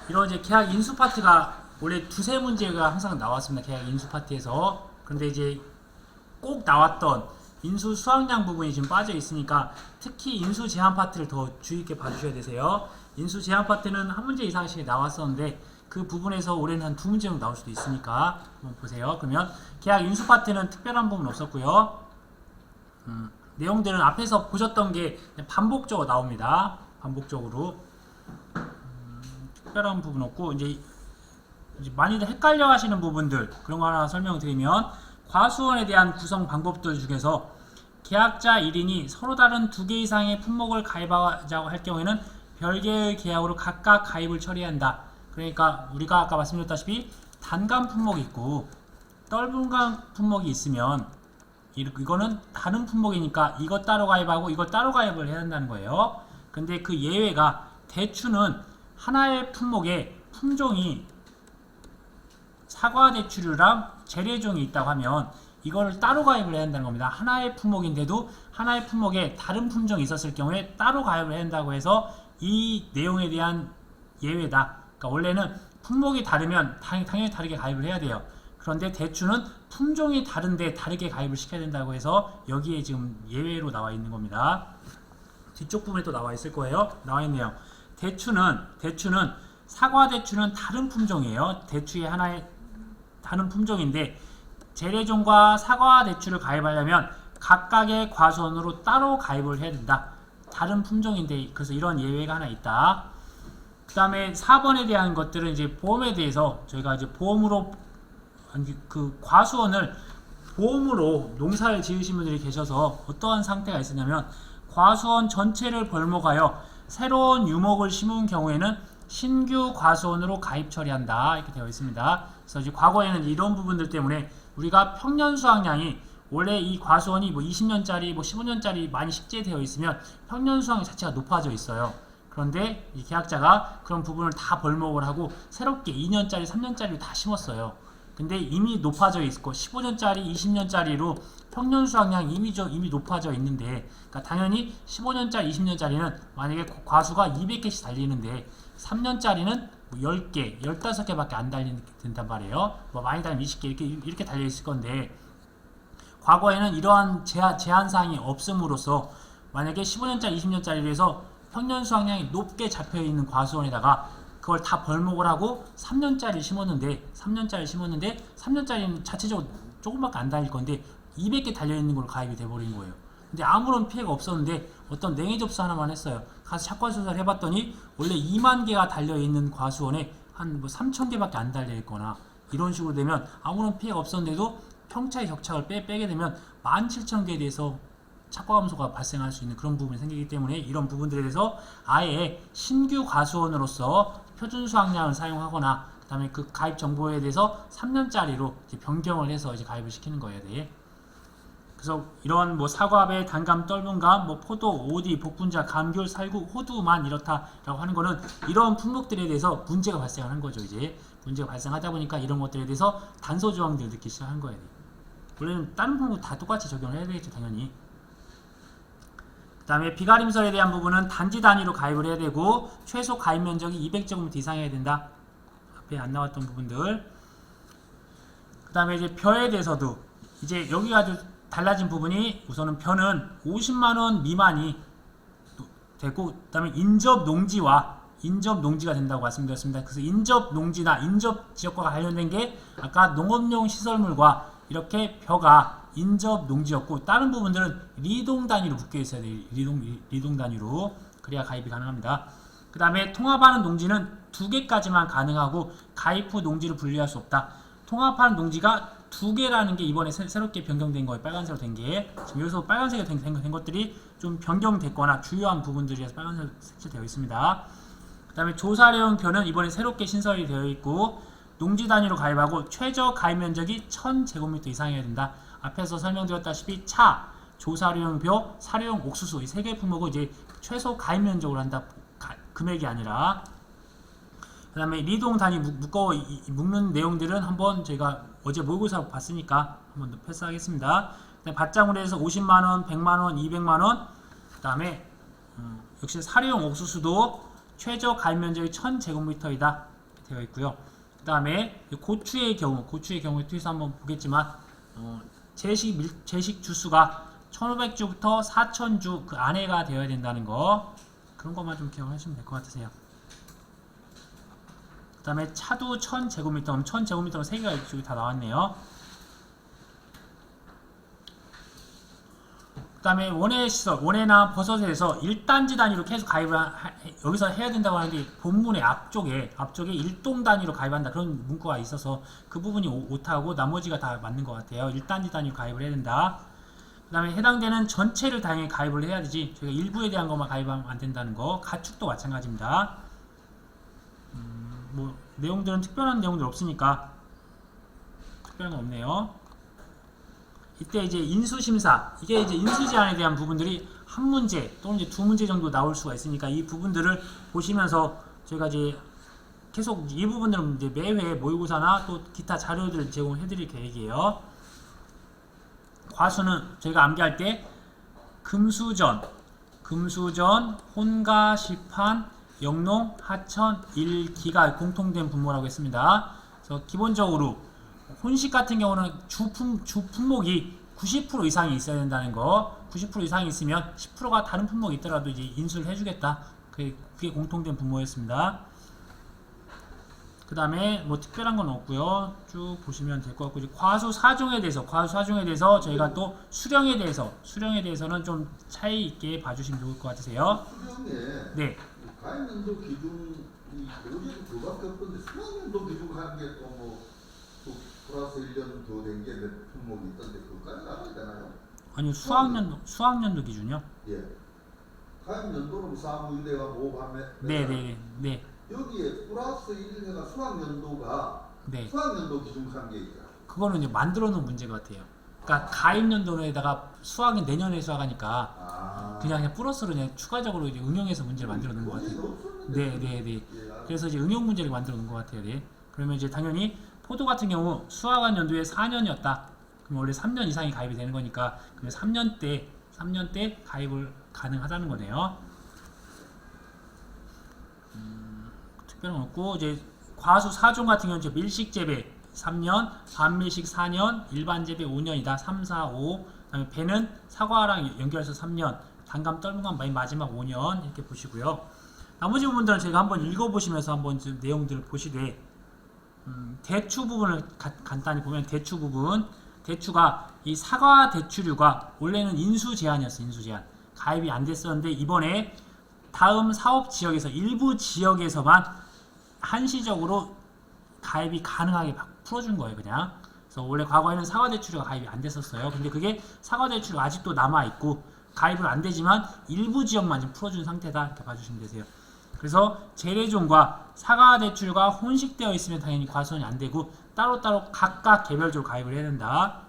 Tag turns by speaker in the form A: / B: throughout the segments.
A: 이런 이제 계약 인수 파트가 원래 두세 문제가 항상 나왔습니다. 계약 인수 파트에서. 그런데 이제 꼭 나왔던 인수 수확량 부분이 지금 빠져 있으니까 특히 인수 제한 파트를 더 주의 있게 봐주셔야 되세요. 인수 제한 파트는 한 문제 이상씩 나왔었는데 그 부분에서 올해는 한 두 문제 정도 나올 수도 있으니까 한번 보세요. 그러면 계약 인수 파트는 특별한 부분 없었고요. 내용들은 앞에서 보셨던 게 반복적으로 나옵니다. 반복적으로 특별한 부분 없고 이제 많이들 헷갈려 하시는 부분들 그런 거 하나 설명드리면 과수원에 대한 구성 방법들 중에서 계약자 1인이 서로 다른 2개 이상의 품목을 가입하자고 할 경우에는 별개의 계약으로 각각 가입을 처리한다. 그러니까 우리가 아까 말씀드렸다시피 단감 품목이 있고 떫은감 품목이 있으면 이거는 다른 품목이니까 이것 따로 가입하고 이것 따로 가입을 해야 한다는 거예요. 근데 그 예외가 대추는 하나의 품목에 품종이 사과 대추류랑 재래종이 있다고 하면 이거를 따로 가입을 해야 한다는 겁니다. 하나의 품목인데도 하나의 품목에 다른 품종이 있었을 경우에 따로 가입을 해야 한다고 해서 이 내용에 대한 예외다. 그러니까 원래는 품목이 다르면 당연히 다르게 가입을 해야 돼요. 그런데 대추는 품종이 다른데 다르게 가입을 시켜야 된다고 해서 여기에 지금 예외로 나와 있는 겁니다. 뒤쪽 부분에 또 나와 있을 거예요. 나와 있네요. 대추는 사과 대추는 다른 품종이에요. 대추의 하나의 다른 품종인데 재래종과 사과 대추를 가입하려면 각각의 과수원으로 따로 가입을 해야 된다. 다른 품종인데 그래서 이런 예외가 하나 있다. 그 다음에 4번에 대한 것들은 이제 보험에 대해서 저희가 이제 보험으로 그 과수원을 보험으로 농사를 지으신 분들이 계셔서 어떠한 상태가 있었냐면 과수원 전체를 벌목하여 새로운 유목을 심은 경우에는 신규 과수원으로 가입 처리한다. 이렇게 되어 있습니다. 그래서 이제 과거에는 이런 부분들 때문에 우리가 평년 수확량이 원래 이 과수원이 뭐 20년짜리 뭐 15년짜리 많이 식재되어 있으면 평년 수확량 자체가 높아져 있어요. 그런데 이 계약자가 그런 부분을 다 벌목을 하고 새롭게 2년짜리 3년짜리를 다 심었어요. 근데 이미 높아져 있고 15년짜리 20년짜리로 평년 수확량이 이미 높아져 있는데 그러니까 당연히 15년짜리 20년짜리는 만약에 과수가 200개씩 달리는데 3년짜리는 뭐 10개, 15개밖에 안 달린단 말이에요. 뭐 많이 달리면 20개 이렇게 달려 있을 건데 과거에는 이러한 제한사항이 없음으로써 만약에 15년짜리 20년짜리로 해서 평년 수확량이 높게 잡혀 있는 과수원에다가 그걸 다 벌목을 하고 3년짜리 심었는데 3년짜리는 자체적으로 조금밖에 안 달릴 건데 200개 달려있는 걸로 가입이 돼버린 거예요. 근데 아무런 피해가 없었는데 어떤 냉해 접수 하나만 했어요. 가서 착관 조사를 해봤더니 원래 2만 개가 달려있는 과수원에 한 뭐 3,000개밖에 안 달려있거나 이런 식으로 되면 아무런 피해가 없었는데도 평차의 격차를 빼게 되면 17,000개에 대해서 착과 감소가 발생할 수 있는 그런 부분이 생기기 때문에 이런 부분들에 대해서 아예 신규 과수원으로서 표준 수확량을 사용하거나 그 다음에 그 가입 정보에 대해서 3년짜리로 이제 변경을 해서 이제 가입을 시키는 거예요. 네. 그래서 이런 뭐 사과배, 단감, 떫은감, 뭐 포도, 오디, 복분자, 감귤, 살구, 호두만 이렇다라고 하는 거는 이런 품목들에 대해서 문제가 발생하는 거죠. 이제 문제가 발생하다 보니까 이런 것들에 대해서 단서 조항들을 넣기 시작한 거예요. 원래는 다른 품목 다 똑같이 적용을 해야 되겠죠, 당연히. 그 다음에 비가림설에 대한 부분은 단지 단위로 가입을 해야 되고 최소 가입 면적이 200제곱미터 이상해야 된다. 앞에 안 나왔던 부분들. 그 다음에 이제 벼에 대해서도 이제 여기가 아주 달라진 부분이 우선은 벼는 50만원 미만이 되고 그 다음에 인접농지가 된다고 말씀드렸습니다. 그래서 인접농지나 인접지역과 관련된 게 아까 농업용 시설물과 이렇게 벼가 인접농지였고 다른 부분들은 리동 단위로 묶여 있어야 돼요. 리동 단위로 그래야 가입이 가능합니다. 그 다음에 통합하는 농지는 2개까지만 가능하고 가입 후 농지를 분리할 수 없다. 통합하는 농지가 2개라는 게 이번에 새롭게 변경된 거예요. 빨간색으로 된 게. 지금 여기서 빨간색으로 된 것들이 좀 변경됐거나 주요한 부분들이라서 빨간색으로 색칠되어 있습니다. 그 다음에 조사령 벼는 이번에 새롭게 신설이 되어 있고 농지 단위로 가입하고 최저 가입 면적이 1000제곱미터 이상이어야 된다. 앞에서 설명드렸다시피 차, 조사료용 벼, 사료용 옥수수 이 3개 품목을 이제 최소 가입 면적으로 한다. 금액이 아니라. 그 다음에 리동 단위 묶는 내용들은 한번 저희가 어제 모의고사 봤으니까 한번 더 패스하겠습니다. 밭장으로 해서 50만원, 100만원, 200만원 그 다음에 역시 사료용 옥수수도 최저 가입 면적이 1000제곱미터이다. 되어 있고요. 그 다음에 고추의 경우에 뒤에서 한번 보겠지만 제식 주수가 1500주부터 4000주 그 안에가 되어야 된다는 거, 그런 것만 좀 기억하시면 될 것 같으세요. 그 다음에 차도 1000제곱미터, 1000제곱미터가 3개가 이쪽에 다 나왔네요. 그 다음에 원예나 버섯에 대해서 1단지 단위로 계속 가입을 여기서 해야 된다고 하는데, 본문의 앞쪽에 1동 단위로 가입한다 그런 문구가 있어서 그 부분이 오타고 나머지가 다 맞는 것 같아요. 1단지 단위로 가입을 해야 된다. 그 다음에 해당되는 전체를 당연히 가입을 해야 되지, 저희가 일부에 대한 것만 가입하면 안 된다는 거. 가축도 마찬가지입니다. 뭐 내용들은 특별한 내용들 없으니까 특별한 건 없네요. 이때 이제 인수심사, 이게 이제 인수제한에 대한 부분들이 한 문제 또는 이제 두 문제 정도 나올 수가 있으니까 이 부분들을 보시면서 저희가 이제 계속 이 부분들은 이제 매회 모의고사나 또 기타 자료들을 제공해 드릴 계획이에요. 과수는 저희가 암기할 때 금수전, 혼가, 시판, 영농, 하천, 일기가 공통된 분모라고 했습니다. 그래서 기본적으로 혼식 같은 경우는 주 품목이 90% 이상이 있어야 된다는 거. 90% 이상이 있으면 10%가 다른 품목이 있더라도 이제 인수를 해주겠다. 그게 공통된 분모였습니다. 그 다음에 뭐 특별한 건 없고요. 쭉 보시면 될 것 같고, 이제 과수 사종에 대해서 저희가 또 수령에 대해서는 좀 차이 있게 봐주시면 좋을 것 같으세요.
B: 수령에
A: 네.
B: 가입연도 기준이 어제도 그밖에 없던데 수학연도 기준 가는 게 또 뭐 플러스 1년 더 된 게 몇 품목이 있던데 그것까지 알아야 되나요?
A: 아니요, 수학년도 기준이요?
B: 예. 가입연도는 사무일대가 모함에
A: 네.
B: 여기에 플러스 1회가 수학연도가
A: 네.
B: 수학연도 기준 가는 게 있죠.
A: 그거는 이제 만들어 놓은 문제 같아요. 그러니까 가입연도에다가 수학은 내년에 수학하니까 그냥 플러스로 그냥 추가적으로 이제 응용해서 문제를 만들어 놓은 것 같아요. 네. 그래서 이제 응용 문제를 만들어 놓은 것 같아요. 네. 그러면 이제 당연히 포도 같은 경우 수학한 연도에 4년이었다. 그럼 원래 3년 이상이 가입이 되는 거니까 그럼 3년 때 가입을 가능하다는 거네요. 특별한 건 없고, 이제 과수 4종 같은 경우는 밀식 재배 3년, 반밀식 4년, 일반 재배 5년이다. 3, 4, 5. 그다음에 배는 사과랑 연결해서 3년, 단감 떫은 건 맨 마지막 5년 이렇게 보시고요. 나머지 부분들은 제가 한번 읽어보시면서 한번 좀 내용들을 보시되, 대추 부분을 간단히 보면 대추가 이 사과 대추류가 원래는 인수 제한이었어요. 인수 제한. 가입이 안 됐었는데 이번에 다음 사업 지역에서 일부 지역에서만 한시적으로 가입이 가능하게 풀어준 거예요. 그냥. 그래서 원래 과거에는 사과 대추류가 가입이 안 됐었어요. 근데 그게 사과 대추류가 아직도 남아 있고 가입은 안 되지만 일부 지역만 지금 풀어준 상태다. 이렇게 봐주시면 되세요. 그래서 재래종과 사과 대추류가 혼식되어 있으면 당연히 과수원이 안 되고 따로따로 각각 개별적으로 가입을 해야 된다.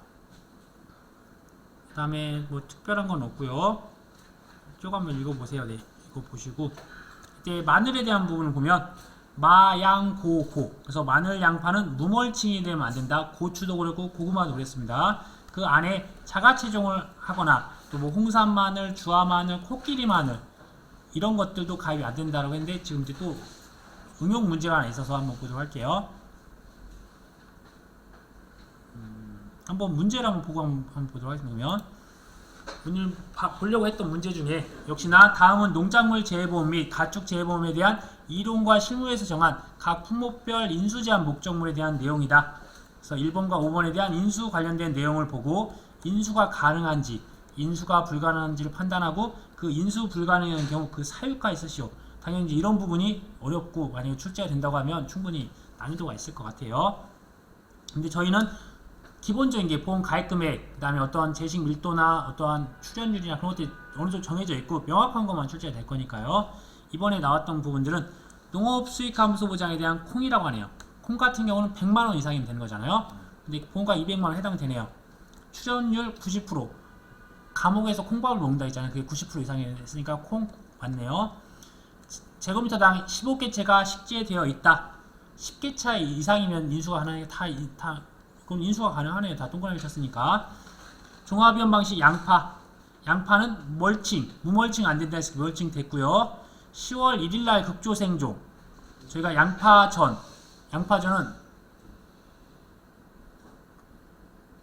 A: 그 다음에 뭐 특별한 건 없고요. 쭉 한번 읽어보세요. 네, 이거 보시고 이때 마늘에 대한 부분을 보면 마양고고, 그래서 마늘 양파는 무멀칭이 되면 안 된다. 고추도 그렇고 고구마도 그랬습니다. 그 안에 자가체종을 하거나 또 뭐 홍산 마늘, 주화 마늘, 코끼리 마늘 이런 것들도 가입이 안 된다라고 했는데 지금 이제 또 응용 문제가 하나 있어서 한번 보도록 할게요. 한번 문제를 한번 보고 한번 보도록 하겠습니다. 오늘 보려고 했던 문제 중에 역시나 다음은 농작물 재해보험 및 가축 재해보험에 대한 이론과 실무에서 정한 각 품목별 인수 제한 목적물에 대한 내용이다. 그래서 1번과 5번에 대한 인수 관련된 내용을 보고 인수가 가능한지 인수가 불가능한지를 판단하고 그 인수 불가능한 경우 그 사유가 있으시오. 당연히 이런 부분이 어렵고 만약에 출제가 된다고 하면 충분히 난이도가 있을 것 같아요. 근데 저희는 기본적인 게 보험 가입 금액, 그 다음에 어떠한 재식 밀도나 어떠한 출연율이나 그런 것들이 어느 정도 정해져 있고 명확한 것만 출제가 될 거니까요. 이번에 나왔던 부분들은 농업 수익 감소 보장에 대한 콩이라고 하네요. 콩 같은 경우는 100만원 이상이면 되는 거잖아요. 근데 보험가 200만원 해당되네요. 출연율 90%. 감옥에서 콩밥을 먹는다 했잖아요. 그게 90% 이상이었으니까 콩 맞네요. 제곱미터당 15개체가 식재되어 있다. 10개차 이상이면 인수가 가능해. 그럼 인수가 가능하네요. 다 동그라미 쳤으니까. 종합위험 방식 양파는 무멀칭 안 된다 해서 멀칭 됐고요. 10월 1일날 극조생종 저희가 양파전 양파전은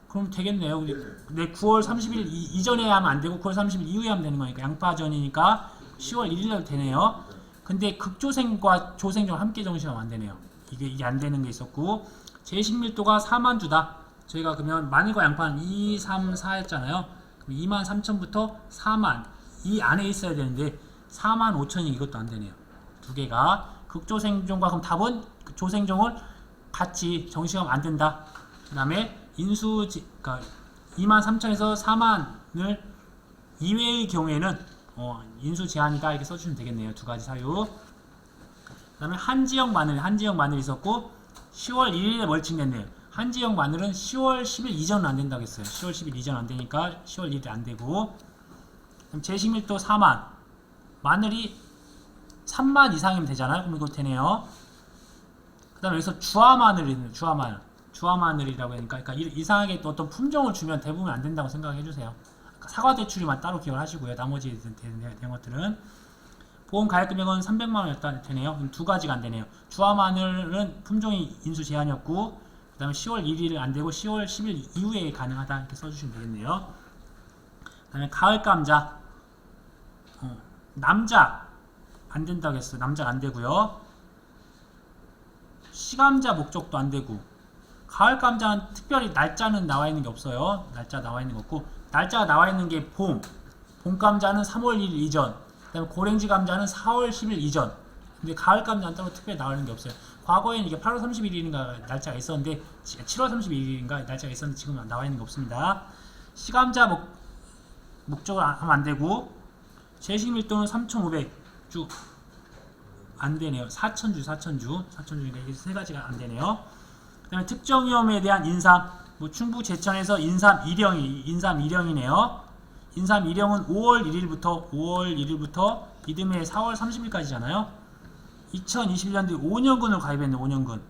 A: 그럼 되겠네요. 네, 9월 30일 이전에 하면 안 되고 9월 30일 이후에 하면 되는 거니까 양파전이니까 10월 1일날 되네요. 근데 극조생과 조생전 함께 정시하면 안 되네요. 이게 안 되는 게 있었고 제식밀도가 4만 주다. 저희가 그러면 마늘과 양파는 2, 3, 4였잖아요. 그럼 2만 3천부터 4만 이 안에 있어야 되는데 4만 5천이 이것도 안 되네요. 두 개가 극조생종과 그럼 답은 조생종을 같이 정시하면 안 된다. 그 다음에 인수 그러니까 2만 3천에서 4만을 이외의 경우에는 인수 제한이다 이렇게 써주시면 되겠네요. 두 가지 사유. 그 다음에 한지역 마늘 있었고 10월 1일에 멀칭됐네요. 한지역 마늘은 10월 10일 이전은 안 된다고 했어요. 10월 10일 이전 안 되니까 10월 1일이 안 되고 그럼 제식밀도 4만 마늘이 3만 이상이면 되잖아요. 그럼 이거 되네요. 그 다음에 여기서 주화마늘이 있네요. 주화마늘이라고 하니까 그러니까 이상하게 또 어떤 품종을 주면 대부분 안 된다고 생각해 주세요. 사과 대추리만 따로 기억하시고요. 나머지 된 것들은 보험 가액 금액은 300만 원이었다 되네요. 그럼 두 가지가 안 되네요. 주화마늘은 품종이 인수 제한이었고 그 다음에 10월 1일은 안 되고 10월 10일 이후에 가능하다 이렇게 써주시면 되겠네요. 그 다음에 가을 감자 남자 안 된다고 했어요. 남자가 안 되고요. 시감자 목적도 안 되고 가을 감자는 특별히 날짜는 나와 있는 게 없어요. 날짜 나와 있는 거 없고 날짜가 나와 있는 게 봄 감자는 3월 1일 이전 그다음에 고랭지 감자는 4월 10일 이전 근데 가을 감자는 따로 특별히 나와 있는 게 없어요. 과거에는 이게 8월 31일인가 날짜가 있었는데 7월 31일인가 날짜가 있었는데 지금은 나와 있는 게 없습니다. 시감자 목적을 하면 안 되고 제식밀도는 3,500주 안 되네요. 4,000주니까 이게 세 가지가 안 되네요. 그 다음에 특정 위험에 대한 인삼, 충북 제천에서 인삼 1형이네요. 인삼 1형은 5월 1일부터 이듬해 4월 30일까지잖아요. 2021년도에 5년근을 가입했네, 5년근.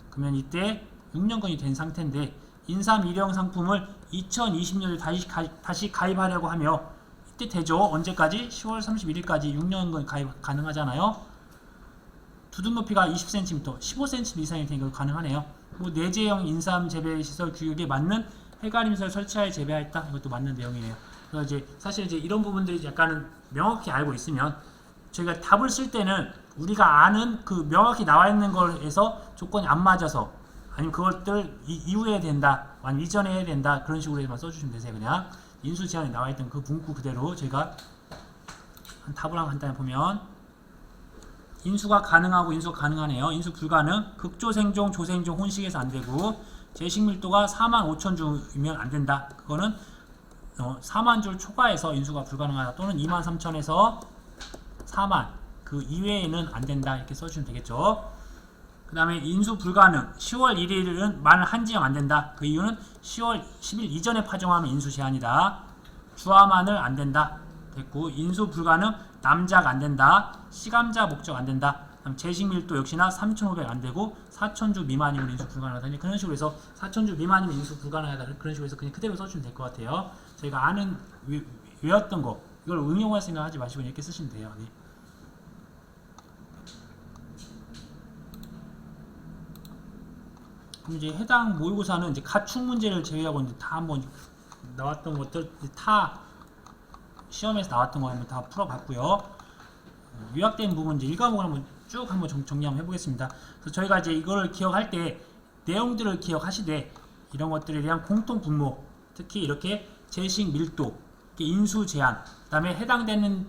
A: 그러면 이때 6년근이 된 상태인데, 인삼 1형 상품을 2020년도에 다시 가입하려고 하며, 이때 되죠. 언제까지? 10월 31일까지 6년근 가입 가능하잖아요. 두둑 높이가 20cm, 15cm 이상이 되니까 가능하네요. 내재형 인삼 재배 시설 규격에 맞는 해가림설 설치하여 재배하였다. 이것도 맞는 내용이네요. 그래서 이제 사실 이제 이런 부분들이 약간은 명확히 알고 있으면 저희가 답을 쓸 때는 우리가 아는 그 명확히 나와 있는 거에서 조건이 안 맞아서 아니면 그것들 이후에 된다, 아니면 이전에 해야 된다 그런 식으로만 써주시면 되세요. 그냥 인수 제한이 나와 있던 그 문구 그대로 저희가 답을 한번 간단히 보면. 인수가 가능하고 인수가 가능하네요. 인수 불가능. 극조생종, 조생종, 혼식에서 안 되고 제식밀도가 4만 5천 주면 안 된다. 그거는 4만 주 초과해서 인수가 불가능하다. 또는 2만 3천에서 4만 그 이외에는 안 된다. 이렇게 써주시면 되겠죠. 그 다음에 인수 불가능. 10월 1일은 마늘 한지형 안 된다. 그 이유는 10월 10일 이전에 파종하면 인수 제한이다. 주화마늘 안 된다. 됐고 인수 불가능. 남자가 안 된다. 시감자 목적 안 된다. 제식밀도 역시나 3,500 안 되고 4,000주 미만이면 인수 불가능하다. 그런 식으로 해서 4,000주 미만이면 인수 불가능하다. 그런 식으로 해서 그냥 그대로 써주시면 될 것 같아요. 저희가 아는 외웠던 거 이걸 응용할 생각하지 마시고 이렇게 쓰시면 돼요. 네. 그럼 이제 해당 모의고사는 이제 가축 문제를 제외하고 이제 다 한번 나왔던 것들 다 시험에서 나왔던 거 한번 다 풀어봤고요. 요약된 부분 이제 1과목을 한번 쭉 한번 정리 한번 해보겠습니다. 그래서 저희가 이제 이거를 기억할 때 내용들을 기억하시되 이런 것들에 대한 공통 분모, 특히 이렇게 제식 밀도, 인수 제한, 그다음에 해당되는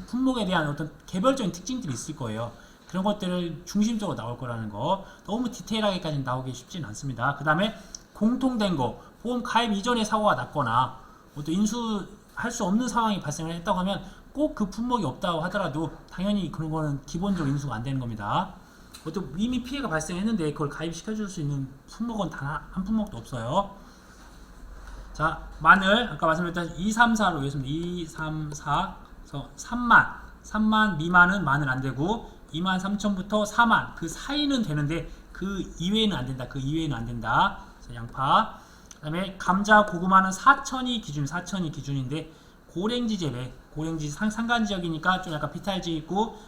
A: 품목에 대한 어떤 개별적인 특징들이 있을 거예요. 그런 것들을 중심적으로 나올 거라는 거. 너무 디테일하게까지 나오기 쉽지는 않습니다. 그 다음에 공통된 거, 보험 가입 이전에 사고가 났거나 또 인수할 수 없는 상황이 발생을 했다고 하면 꼭 그 품목이 없다고 하더라도 당연히 그런 거는 기본적으로 인수가 안 되는 겁니다. 또 이미 피해가 발생했는데 그걸 가입시켜 줄 수 있는 품목은 단 한 품목도 없어요. 자, 마늘 아까 말씀드렸던 2, 3, 4로 외웠습니다. 2, 3, 4 그래서 3만 미만은 마늘 안 되고 2만 3천부터 4만 그 사이는 되는데 그 이외에는 안 된다. 그 이외에는 안 된다. 자, 양파. 그다음에 감자, 고구마는 4천이 기준인데 고랭지 재배, 고랭지 산간 지역이니까 좀 약간 비탈지 있고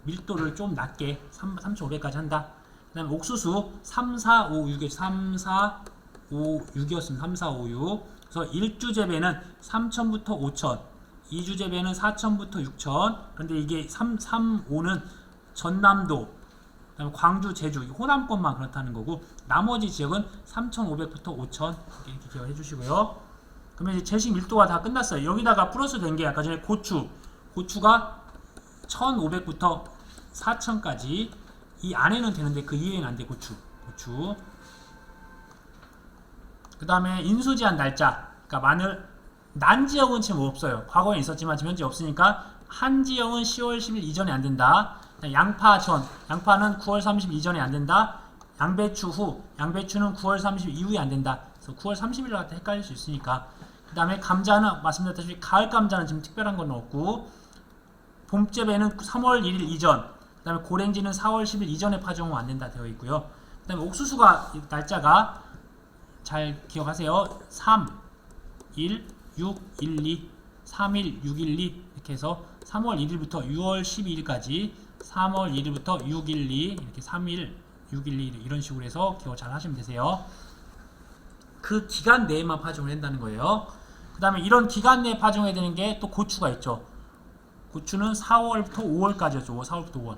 A: 밀도를 좀 낮게 3,500까지 한다. 그 다음에 옥수수 3, 4, 5, 6에 3, 4, 5, 6이었습니다. 3, 4, 5, 6. 그래서 1주 재배는 3천부터 5천, 2주 재배는 4천부터 6천. 그런데 이게 3, 5는 전남도, 그다음에 광주, 제주, 호남권만 그렇다는 거고 나머지 지역은 3,500부터 5천 이렇게 기억해 주시고요. 그러면 이제 제식 밀도가 다 끝났어요. 여기다가 플러스 된 게 아까 전에 고추가 1,500부터 4,000까지 이 안에는 되는데 그 이외에는 안 돼. 고추. 그 다음에 인수제한 날짜. 그러니까 마늘 난 지역은 지금 없어요. 과거에 있었지만 지금 현재 없으니까 한 지역은 10월 10일 이전에 안 된다. 양파는 9월 30일 이전에 안 된다. 양배추는 9월 30일 이후에 안 된다. 그래서 9월 30일 갖다 헷갈릴 수 있으니까. 그 다음에 감자는 말씀드렸다시피 가을 감자는 지금 특별한 건 없고 봄재배는 3월 1일 이전, 그 다음에 고랭지는 4월 10일 이전에 파종은 안 된다 되어 있고요. 그 다음에 옥수수가 날짜가 잘 기억하세요. 3, 1, 6, 1, 2, 3일, 6, 1, 2 이렇게 해서 3월 1일부터 6월 12일까지 3월 1일부터 6, 1, 2 이렇게 3일, 6, 1, 2 이런 식으로 해서 기억 잘 하시면 되세요. 그 기간 내에만 파종을 한다는 거예요. 그 다음에 이런 기간 내에 파종해야 되는 게 또 고추가 있죠. 고추는 4월부터 5월까지였죠. 4월부터 5월.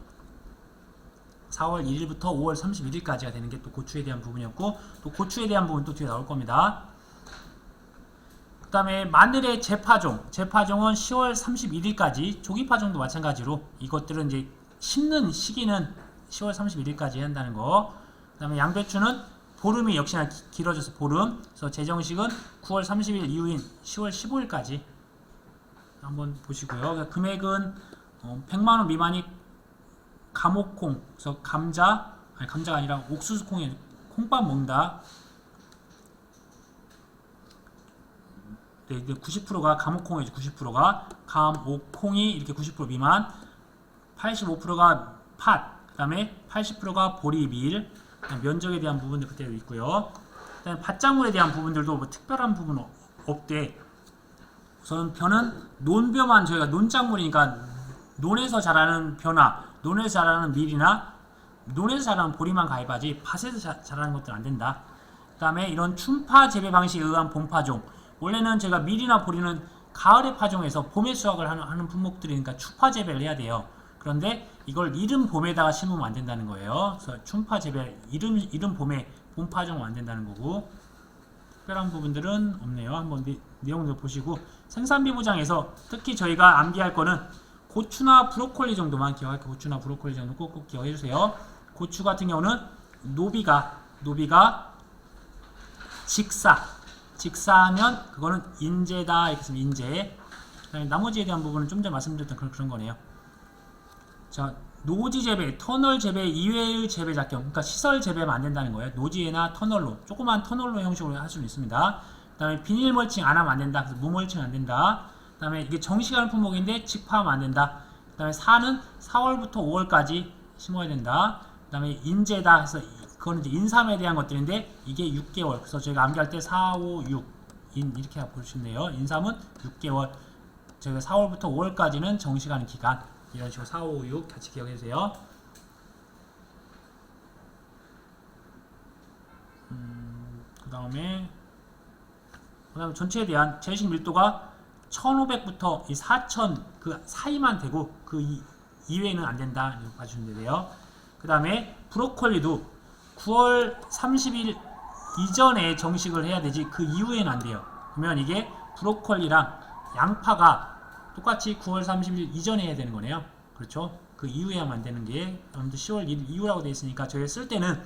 A: 4월 1일부터 5월 31일까지가 되는 게 또 고추에 대한 부분이었고 또 고추에 대한 부분 또 뒤에 나올 겁니다. 그 다음에 마늘의 재파종은 10월 31일까지, 조기파종도 마찬가지로 이것들은 이제 심는 시기는 10월 31일까지 한다는 거. 그 다음에 양배추는 보름이 역시나 길어져서 보름. 그래서 제정식은 9월 30일 이후인 10월 15일까지 한번 보시고요. 그러니까 금액은 100만원 미만이 감옥콩, 그래서 감자가 아니라 옥수수콩에 콩밥 먹는다. 네, 90%가 감옥콩이죠. 90%가 감옥콩이 이렇게 90% 미만, 85%가 팥, 그 다음에 80%가 보리밀, 면적에 대한 부분도 그대로 있고요. 그 다음에 밭작물에 대한 부분들도 뭐 특별한 부분은 없대. 우선 벼는 논벼만 저희가 논작물이니까 논에서 자라는 벼나 논에서 자라는 밀이나 논에서 자라는 보리만 가입하지 밭에서 자라는 것들은 안 된다. 그 다음에 이런 춘파 재배 방식에 의한 봄파종, 원래는 제가 밀이나 보리는 가을에 파종해서 봄에 수확을 하는 품목들이니까 추파 재배를 해야 돼요. 그런데 이걸 이른 봄에다가 심으면 안 된다는 거예요. 그래서 춘파 재배, 이른 봄에 봄 파종은 안 된다는 거고 특별한 부분들은 없네요. 한번 내용들 보시고 생산비 보장에서 특히 저희가 암기할 거는 고추나 브로콜리 정도만 기억할게요. 고추나 브로콜리 정도 꼭 기억해 주세요. 고추 같은 경우는 노비가 직사하면 그거는 인재다 이렇게 쓰면 인재. 나머지에 대한 부분은 좀 전에 말씀드렸던 그런 거네요. 자, 노지 재배, 터널 재배 이외의 재배 작경, 그러니까 시설 재배하면 안 된다는 거예요. 노지에나 터널로, 조그만 터널로 형식으로 할 수는 있습니다. 그 다음에 비닐 멀칭 안 하면 안 된다. 그래서 무멀칭 안 된다. 그 다음에 이게 정시간 품목인데 직파하면 안 된다. 그 다음에 4는 4월부터 5월까지 심어야 된다. 그 다음에 인재다 해서 그거는 이제 인삼에 대한 것들인데 이게 6개월. 그래서 저희가 암기할 때 4, 5, 6 이렇게 보시면 돼요. 인삼은 6개월. 저희가 4월부터 5월까지는 정시간 기간. 이런 식으로 4, 5, 6 같이 기억해 주세요. 그 다음에 전체에 대한 제식 밀도가 1500부터 이 4000 그 사이만 되고 그 이외에는 안 된다. 이렇게 봐주시면 돼요. 그 다음에 브로콜리도 9월 30일 이전에 정식을 해야 되지 그 이후에는 안 돼요. 그러면 이게 브로콜리랑 양파가 똑같이 9월 30일 이전에 해야 되는 거네요. 그렇죠? 그 이후에 하면 안 되는 게 아무튼 10월 1일 이후라고 되어 있으니까 저희가 쓸 때는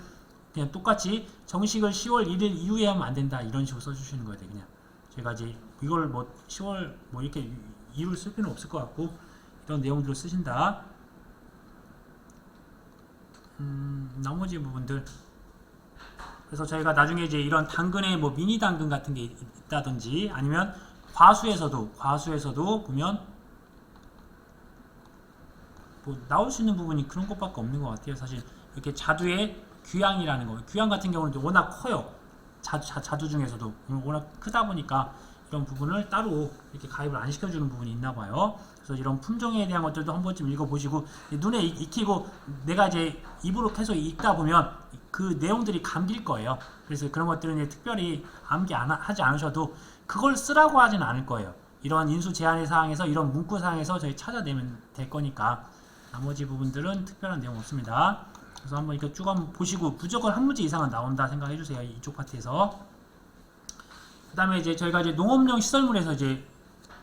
A: 그냥 똑같이 정식을 10월 1일 이후에 하면 안 된다. 이런 식으로 써주시는 거예요. 그냥 제가 이제 이걸 뭐 10월 뭐 이렇게 이유를 쓸 필요는 없을 것 같고 이런 내용들을 쓰신다. 나머지 부분들 그래서 저희가 나중에 이제 이런 당근에 뭐 미니 당근 같은 게 있다든지 아니면 과수에서도 보면 뭐 나올 수 있는 부분이 그런 것밖에 없는 것 같아요. 사실 이렇게 자두의 귀향이라는 거, 귀향 같은 경우는 워낙 커요. 자두 중에서도 워낙 크다 보니까 그런 부분을 따로 이렇게 가입을 안 시켜주는 부분이 있나 봐요. 그래서 이런 품종에 대한 것들도 한 번쯤 읽어보시고 눈에 익히고 내가 이제 입으로 계속 읽다 보면 그 내용들이 감길 거예요. 그래서 그런 것들은 이제 특별히 하지 않으셔도 그걸 쓰라고 하지는 않을 거예요. 이런 인수 제한의 사항에서 이런 문구 사항에서 저희 찾아내면 될 거니까 나머지 부분들은 특별한 내용 없습니다. 그래서 한번 이렇게 쭉 한번 보시고 무조건 한 문제 이상은 나온다 생각해 주세요. 이쪽 파트에서. 그 다음에 이제 저희가 이제 농업용 시설물에서 이제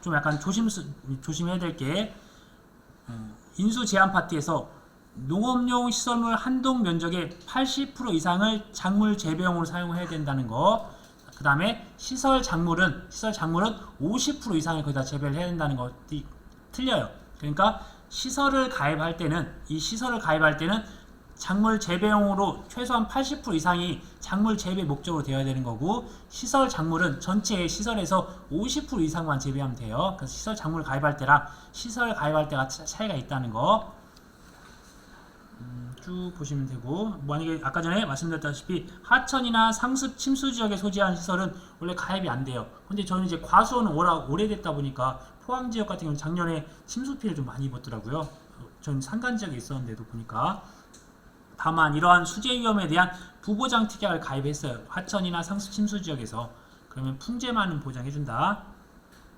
A: 좀 약간 조심해야 될 게 인수 제한 파트에서 농업용 시설물 한동 면적의 80% 이상을 작물 재배용으로 사용해야 된다는 거. 그 다음에 시설 작물은 50% 이상을 거기다 재배를 해야 된다는 것이 틀려요. 그러니까 시설을 가입할 때는 작물 재배용으로 최소한 80% 이상이 작물 재배 목적으로 되어야 되는 거고, 시설 작물은 전체 시설에서 50% 이상만 재배하면 돼요. 그래서 시설 작물 가입할 때랑 시설 가입할 때가 차이가 있다는 거 쭉 보시면 되고, 만약에 아까 전에 말씀드렸다시피 하천이나 상습 침수 지역에 소재한 시설은 원래 가입이 안 돼요. 근데 저는 이제 과수원은 오래됐다 보니까 포항 지역 같은 경우는 작년에 침수 피해를 좀 많이 입었더라고요. 전 산간 지역에 있었는데도 보니까. 다만 이러한 수재 위험에 대한 부보장 특약을 가입했어요. 하천이나 상습 침수 지역에서. 그러면 풍재만은 보장해준다.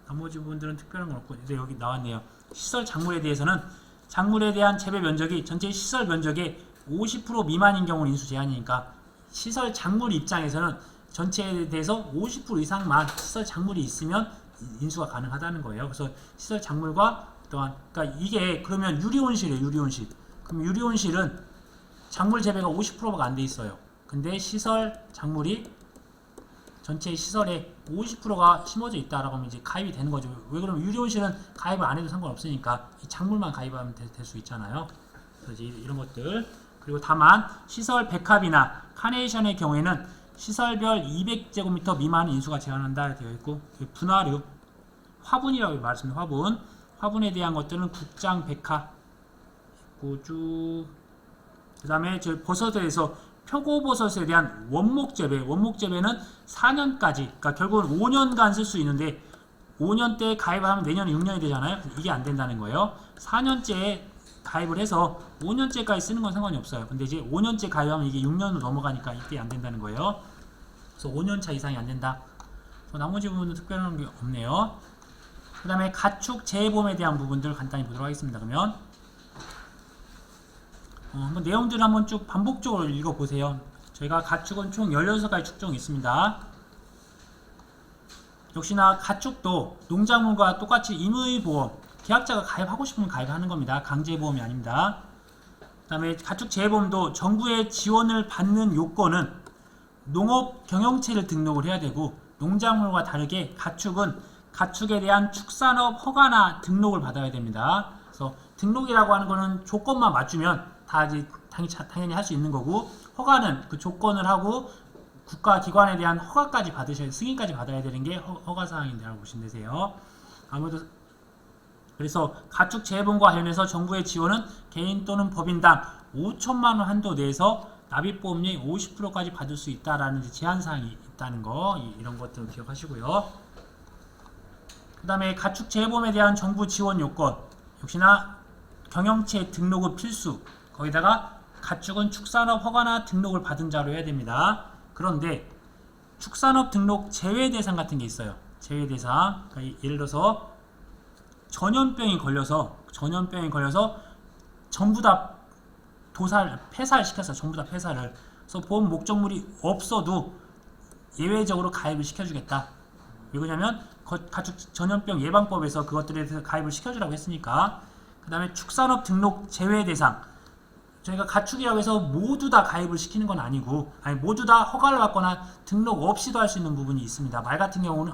A: 나머지 부분들은 특별한 건 없고, 이제 여기 나왔네요. 시설 작물에 대해서는 작물에 대한 재배 면적이 전체 시설 면적의 50% 미만인 경우는 인수 제한이니까, 시설 작물 입장에서는 전체에 대해서 50% 이상만 시설 작물이 있으면 인수가 가능하다는 거예요. 그래서 시설 작물과 또한, 그러니까 이게 그러면 유리온실이에요. 유리온실. 그럼 유리온실은 작물 재배가 50%가 안 돼 있어요. 근데 시설 작물이 전체 시설에 50%가 심어져 있다라고 하면 이제 가입이 되는 거죠. 왜 그러면 유리온실은 가입을 안 해도 상관없으니까 이 작물만 가입하면 될 수 있잖아요. 그래서 이런 것들. 그리고 다만 시설 백합이나 카네이션의 경우에는 시설별 200제곱미터 미만은 인수가 제한한다 되어 있고, 분화류, 화분이라고 말했습니다. 화분에 대한 것들은 국장 백합 있고 쭉. 그 다음에 저 버섯에서 표고버섯에 대한 원목재배는 4년까지, 그러니까 결국은 5년간 쓸 수 있는데 5년째 가입을 하면 내년에 6년이 되잖아요. 이게 안 된다는 거예요. 4년째 가입을 해서 5년째까지 쓰는 건 상관이 없어요. 근데 이제 5년째 가입하면 이게 6년으로 넘어가니까 이때 안 된다는 거예요. 그래서 5년차 이상이 안 된다. 나머지 부분은 특별한 게 없네요. 그 다음에 가축 재보험에 대한 부분들 간단히 보도록 하겠습니다. 그러면 한번 내용들을 한번 쭉 반복적으로 읽어보세요. 저희가 가축은 총 16가지 축종이 있습니다. 역시나 가축도 농작물과 똑같이 임의보험, 계약자가 가입하고 싶으면 가입하는 겁니다. 강제보험이 아닙니다. 그 다음에 가축 재보험도 정부의 지원을 받는 요건은 농업 경영체를 등록을 해야 되고, 농작물과 다르게 가축은 가축에 대한 축산업 허가나 등록을 받아야 됩니다. 그래서 등록이라고 하는 거는 조건만 맞추면 다 이제 당연히 할 수 있는 거고, 허가는 그 조건을 하고 국가기관에 대한 허가까지 승인까지 받아야 되는 게 허가사항인데라고 보시면 되세요. 아무래도 그래서 가축 재보험과 관련해서 정부의 지원은 개인 또는 법인당 5천만 원 한도 내에서 납입보험료의 50%까지 받을 수 있다라는 제한사항이 있다는 거, 이런 것들 기억하시고요. 그 다음에 가축 재보험에 대한 정부 지원 요건, 역시나 경영체 등록은 필수, 거기다가 가축은 축산업 허가나 등록을 받은 자로 해야 됩니다. 그런데 축산업 등록 제외 대상 같은 게 있어요. 제외 대상. 그러니까 예를 들어서 전염병이 걸려서 전부 다 폐사를 시켰어요. 전부 다 폐사를. 그래서 보험 목적물이 없어도 예외적으로 가입을 시켜주겠다. 왜 그러냐면 가축 전염병 예방법에서 그것들에 대해서 가입을 시켜주라고 했으니까. 그 다음에 축산업 등록 제외 대상. 저희가 가축이라고 해서 모두 다 가입을 시키는 건 아니고, 모두 다 허가를 받거나 등록 없이도 할 수 있는 부분이 있습니다. 말 같은 경우는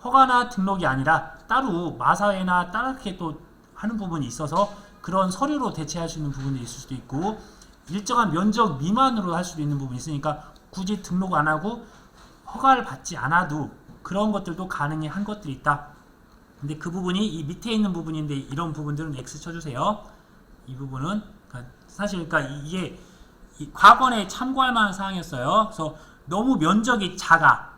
A: 허가나 등록이 아니라 따로 마사회나 따르게 또 하는 부분이 있어서 그런 서류로 대체할 수 있는 부분이 있을 수도 있고, 일정한 면적 미만으로 할 수도 있는 부분이 있으니까 굳이 등록 안 하고 허가를 받지 않아도 그런 것들도 가능한 것들이 있다. 근데 그 부분이 이 밑에 있는 부분인데, 이런 부분들은 X 쳐주세요. 이 부분은 사실 이게 과거에 참고할 만한 사항이었어요. 그래서 너무 면적이 작아,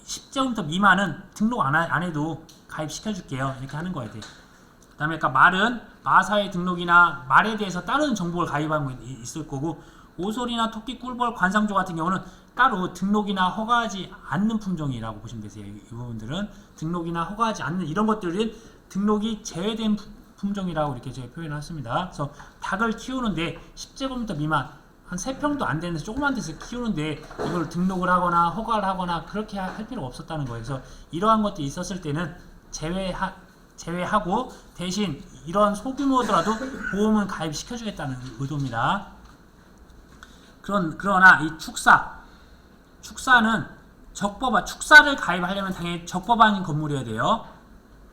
A: 10제곱미터 미만은 등록 안 해도 가입시켜줄게요. 이렇게 하는 거야 돼. 그 다음에 아까 말은 마사의 등록이나 말에 대해서 다른 정보를 가입하는 게 있을 거고, 오솔이나 토끼, 꿀벌, 관상조 같은 경우는 따로 등록이나 허가하지 않는 품종이라고 보시면 되세요. 이 부분들은 등록이나 허가하지 않는 이런 것들은 등록이 제외된 품종이라고 이렇게 제가 표현을 했습니다. 그래서 닭을 키우는데 10제곱미터 미만 한 3평도 안 되는 조그만 데서 키우는데 이걸 등록을 하거나 허가를 하거나 그렇게 할 필요가 없었다는 거예요. 그래서 이러한 것들이 있었을 때는 제외하고 대신 이런 소규모더라도 보험은 가입시켜주겠다는 의도입니다. 그러나 이 축사는 축사를 가입하려면 당연히 적법한 건물이어야 돼요.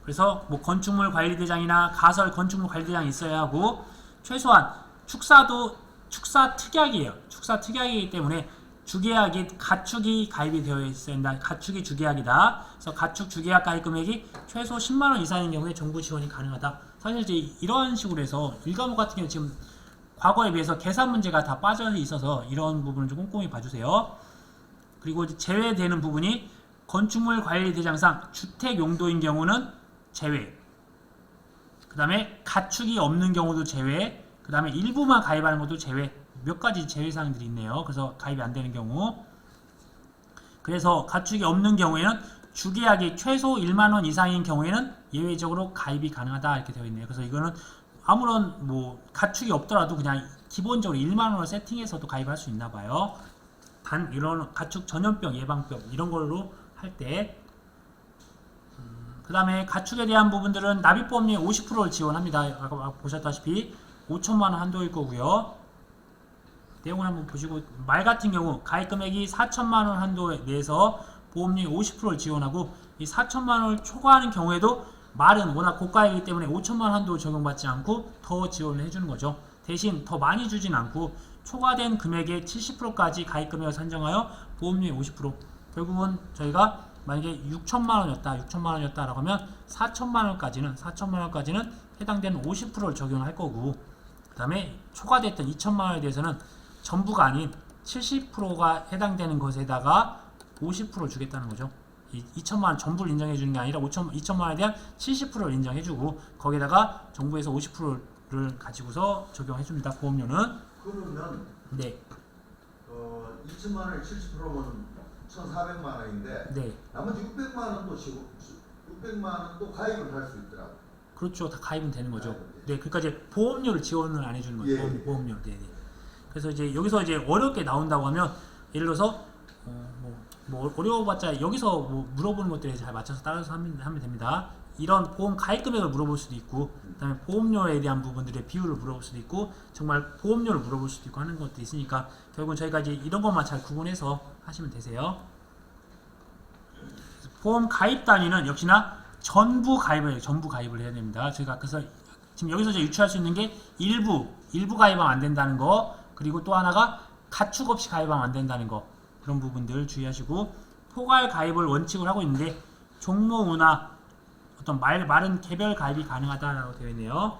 A: 그래서 뭐 건축물 관리대장이나 가설 건축물 관리대장이 있어야 하고, 최소한 축사도 축사 특약이에요. 축사 특약이기 때문에 주계약이 가축이 가입이 되어 있어야 된다. 가축이 주계약이다. 그래서 가축 주계약 가입 금액이 최소 10만원 이상인 경우에 정부 지원이 가능하다. 사실 이제 이런 식으로 해서 일과목 같은 경우 지금 과거에 비해서 계산 문제가 다 빠져 있어서 이런 부분을 좀 꼼꼼히 봐주세요. 그리고 제외되는 부분이 건축물 관리 대장상 주택 용도인 경우는 제외. 그 다음에 가축이 없는 경우도 제외. 그 다음에 일부만 가입하는 것도 제외. 몇 가지 제외사항들이 있네요. 그래서 가입이 안 되는 경우. 그래서 가축이 없는 경우에는 주계약이 최소 1만원 이상인 경우에는 예외적으로 가입이 가능하다 이렇게 되어 있네요. 그래서 이거는 아무런 뭐 가축이 없더라도 그냥 기본적으로 1만원을 세팅해서도 가입할 수 있나 봐요. 단 이런 가축 전염병 예방병 이런 걸로 할 때. 그 다음에 가축에 대한 부분들은 납입보험료의 50%를 지원합니다. 아까 보셨다시피 5천만원 한도일 거고요. 내용을 한번 보시고, 말 같은 경우 가입 금액이 4천만원 한도 내에서 보험료의 50%를 지원하고, 이 4천만원을 초과하는 경우에도 말은 워낙 고가이기 때문에 5천만원 한도 적용받지 않고 더 지원을 해주는 거죠. 대신 더 많이 주진 않고 초과된 금액의 70%까지 가입 금액을 산정하여 보험료의 50%, 결국은 저희가 만약에 6천만원이었다라고 하면 4천만원까지는 해당되는 50%를 적용할 거고, 그 다음에 초과됐던 2천만원에 대해서는 전부가 아닌 70%가 해당되는 것에다가 50%를 주겠다는 거죠. 이 2천만원 전부를 인정해 주는 게 아니라 2천만원에 대한 70%를 인정해 주고, 거기에다가 정부에서 50%를 가지고서 적용해 줍니다. 보험료는.
B: 그러면
A: 네.
B: 2천만 원에 70%면 1,400만 원인데
A: 네.
B: 나머지 600만 원도 600만 원도 가입을 할 수 있더라고.
A: 그렇죠. 다 가입은 되는 거죠.
B: 가입은
A: 네. 그러니까 이제 보험료를 지원을 안 해주는 거죠.
B: 예.
A: 보험료. 네. 그래서 이제 여기서 이제 어렵게 나온다고 하면, 예를 들어서 뭐 어려워봤자 여기서 뭐 물어보는 것들에 잘 맞춰서 따라서 하면 됩니다. 이런 보험 가입 금액을 물어볼 수도 있고, 그다음에 보험료에 대한 부분들의 비율을 물어볼 수도 있고, 정말 보험료를 물어볼 수도 있고 하는 것도 있으니까 결국은 저희가 이제 이런 것만 잘 구분해서 하시면 되세요. 보험 가입 단위는 역시나 전부 가입을 해야 됩니다. 저희가 그래서 지금 여기서 이제 유추할 수 있는 게 일부 가입하면 안 된다는 거, 그리고 또 하나가 가축 없이 가입하면 안 된다는 거, 그런 부분들 주의하시고, 포괄 가입을 원칙으로 하고 있는데 종모우나 어떤 말은 개별 가입이 가능하다라고 되어 있네요.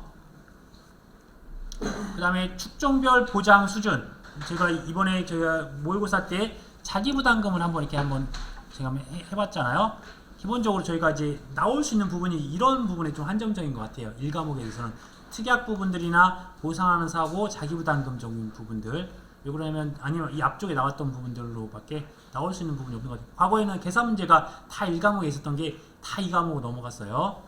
A: 그 다음에 축종별 보장 수준, 제가 이번에 저희가 모의고사 때 자기부담금을 한번 제가 해봤잖아요. 기본적으로 저희가 이제 나올 수 있는 부분이 이런 부분에 좀 한정적인 것 같아요. 1과목에 대해서는 특약 부분들이나 보상하는 사고, 자기부담금적인 부분들, 왜 그러냐면 아니면 이 앞쪽에 나왔던 부분들로밖에 나올 수 있는 부분이 없는 것 같아요. 과거에는 계산 문제가 다 1과목에 있었던 게 다 2과목으로 넘어갔어요.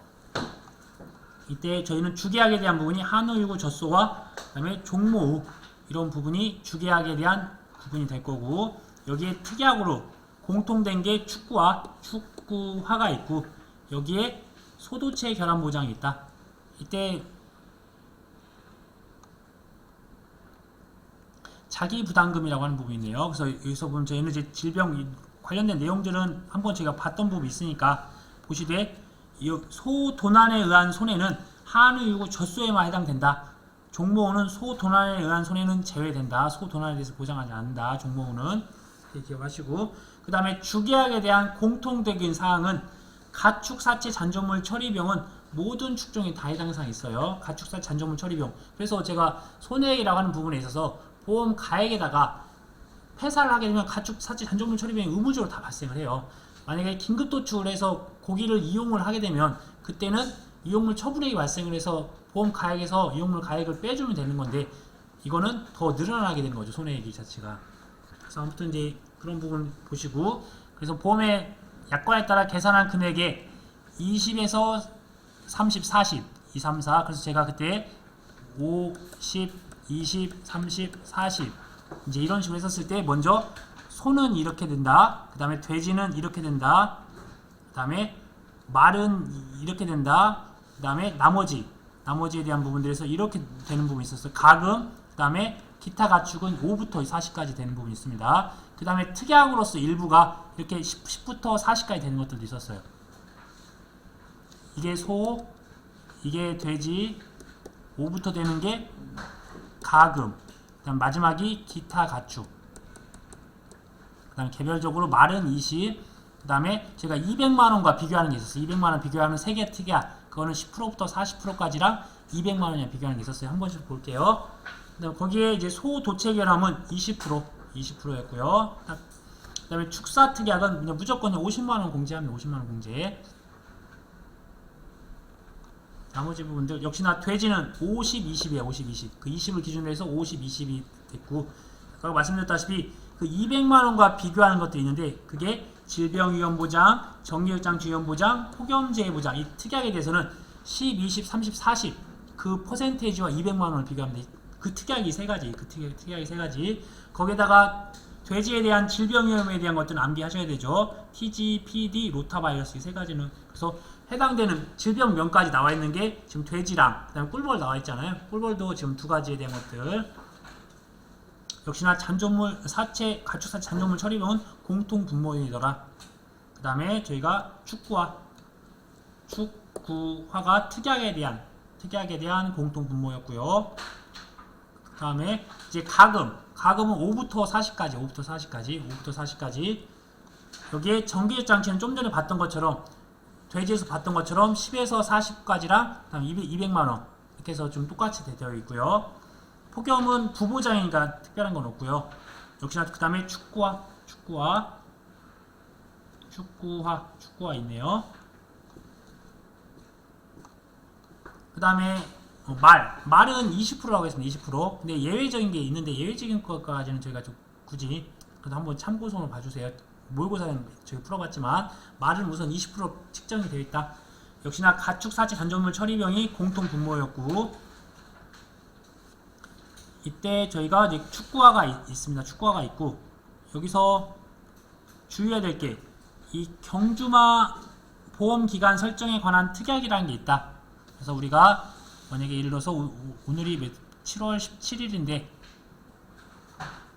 A: 이때 저희는 주계약에 대한 부분이 한우유구 젖소와 그다음에 종모우 이런 부분이 주계약에 대한 부분이 될 거고, 여기에 특약으로 공통된 게 축구화가 있고, 여기에 소도체 결함 보장이 있다. 이때 자기 부담금이라고 하는 부분이 있네요. 그래서 여기서 보면 저희는 이제 질병 관련된 내용들은 한번 제가 봤던 부분이 있으니까 보시되, 소도난에 의한 손해는 한우유구 젖소에만 해당된다. 종모우는 소도난에 의한 손해는 제외된다. 소도난에 대해서 보장하지 않는다. 종모우는 기억하시고, 그 다음에 주계약에 대한 공통적인 사항은 가축 사체 잔존물 처리 비용은 모든 축종에 다 해당 사항이 있어요. 가축 사체 잔존물 처리 비용. 그래서 제가 손해액이라고 하는 부분에 있어서 보험 가액에다가 폐사를 하게 되면 가축 사체 잔존물 처리 비용이 의무적으로 다 발생을 해요. 만약에 긴급 도출해서 고기를 이용을 하게 되면 그때는 이용물 처분액이 발생을 해서 보험 가액에서 이용물 가액을 빼주면 되는 건데 이거는 더 늘어나게 되는 거죠. 손해액이 자체가. 그래서 아무튼 이제 그런 부분 보시고 그래서 보험의 약관에 따라 계산한 금액의 20에서 30, 40, 2, 3, 4 그래서 제가 그때 5, 10, 20, 30, 40 이제 이런 식으로 했었을 때 먼저 소는 이렇게 된다. 그 다음에 돼지는 이렇게 된다. 그 다음에 말은 이렇게 된다. 그 다음에 나머지에 대한 부분들에서 이렇게 되는 부분이 있었어요. 가금, 그 다음에 기타 가축은 5부터 40까지 되는 부분이 있습니다. 그 다음에 특약으로서 일부가 이렇게 10부터 40까지 되는 것들도 있었어요. 이게 소, 이게 돼지, 5부터 되는 게 가금, 그 다음 마지막이 기타 가축, 그 다음 개별적으로 말은 20, 그 다음에 제가 200만원과 비교하는 게 있었어요. 200만원 비교하는 3개 특약, 그거는 10%부터 40%까지랑 200만원이랑 비교하는 게 있었어요. 한 번씩 볼게요. 그다음 거기에 이제 소 도체 결함은 20%였고요. 그 다음에 축사 특약은 그냥 무조건 50만원 공제합니다. 50만원 공제. 나머지 부분들 역시나 돼지는 50, 20이에요. 50, 20. 그 20을 기준으로 해서 50, 20이 됐고 아까 말씀드렸다시피 그 200만원과 비교하는 것들이 있는데 그게 질병위험보장, 정리혈장주의원보장, 폭염재해보장 이 특약에 대해서는 10, 20, 30, 40 그 퍼센테이지와 200만원을 비교합니다. 그 특약이 세 가지, 특약이 세 가지. 거기에다가 돼지에 대한 질병위험에 대한 것들은 암기하셔야 되죠. TG, PD, 로타바이러스 이 세 가지는 그래서 해당되는 질병명까지 나와 있는 게 지금 돼지랑 그다음에 꿀벌 나와 있잖아요. 꿀벌도 지금 두 가지에 대한 것들. 역시나 잔존물 사체 가축사체 잔존물 처리병은 공통 분모이더라. 그 다음에 저희가 축구화가 특약에 대한 공통 분모였고요. 그 다음에 이제 가금은 5부터 40까지 여기에 전기적 장치는 좀 전에 봤던 것처럼 돼지에서 봤던 것처럼 10에서 40까지랑 그다음 200만원 이렇게 해서 좀 똑같이 되어 있고요. 폭염은 부보장이니까 특별한 건 없고요. 역시나 그 다음에 축구화 있네요. 그 다음에 말은 20%라고 했습니다. 20%. 근데 예외적인 게 있는데 예외적인 것까지는 저희가 좀 굳이 그래도 한번 참고성을 봐주세요. 모의고사는 저희 풀어봤지만 말은 우선 20% 측정이 되어 있다. 역시나 가축사체 잔존물 처리병이 공통 분모였고 이때 저희가 이제 축구화가 있습니다. 축구화가 있고 여기서 주의해야 될 게 이 경주마 보험기간 설정에 관한 특약이라는 게 있다. 그래서 우리가 만약에 예를 들어서 오늘이 7월 17일인데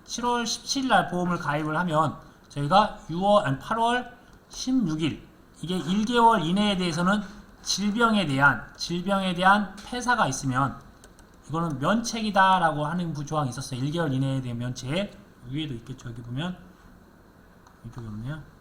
A: 7월 17일 날 보험을 가입을 하면 저희가 8월 16일 이게 1개월 이내에 대해서는 질병에 대한 폐사가 있으면 이거는 면책이다 라고 하는 조항이 있었어요. 1개월 이내에 대한 면책. 위에도 있겠죠. 여기 보면 이쪽에 없네요.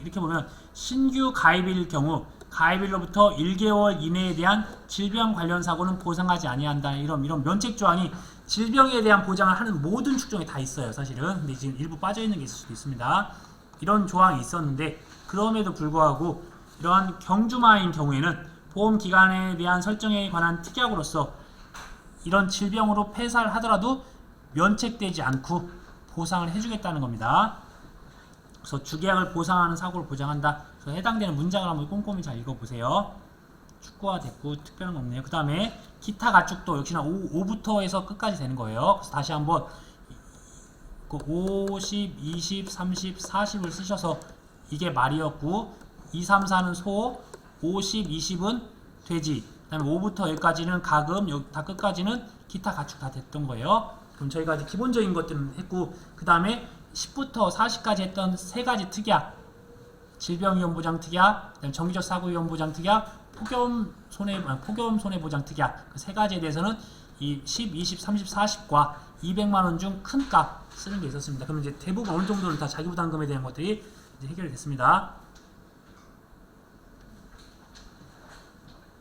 A: 이렇게 보면 신규 가입일 경우 가입일로부터 1개월 이내에 대한 질병 관련 사고는 보상하지 아니한다. 이런 면책 조항이 질병에 대한 보장을 하는 모든 축종에 다 있어요. 사실은. 근데 지금 일부 빠져있는 게 있을 수도 있습니다. 이런 조항이 있었는데 그럼에도 불구하고 이러한 경주마인 경우에는 보험기간에 대한 설정에 관한 특약으로서 이런 질병으로 폐사를 하더라도 면책되지 않고 보상을 해주겠다는 겁니다. 그래서 주계약을 보상하는 사고를 보장한다. 그래서 해당되는 문장을 한번 꼼꼼히 잘 읽어보세요. 축구화 됐고 특별한 거 없네요. 그 다음에 기타 가축도 역시나 5부터 해서 끝까지 되는 거예요. 그래서 다시 한번 50, 20, 30, 40을 쓰셔서 이게 말이었고 2, 3, 4는 소, 50, 20은 돼지, 그 다음에 5부터 여기까지는 가금, 여기 다 끝까지는 기타 가축 다 됐던 거예요. 그럼 저희가 이제 기본적인 것들은 했고 그 다음에 10부터 40까지 했던 세 가지 특약, 질병위험보장 특약, 그다음에 정기적 사고위험보장 특약, 폭염 손해보장 특약 그 세 가지에 대해서는 이 10, 20, 30, 40과 200만원 중 큰 값 쓰는 게 있었습니다. 그럼 이제 대부분 어느 정도는 다 자기부담금에 대한 것들이 이제 해결이 됐습니다.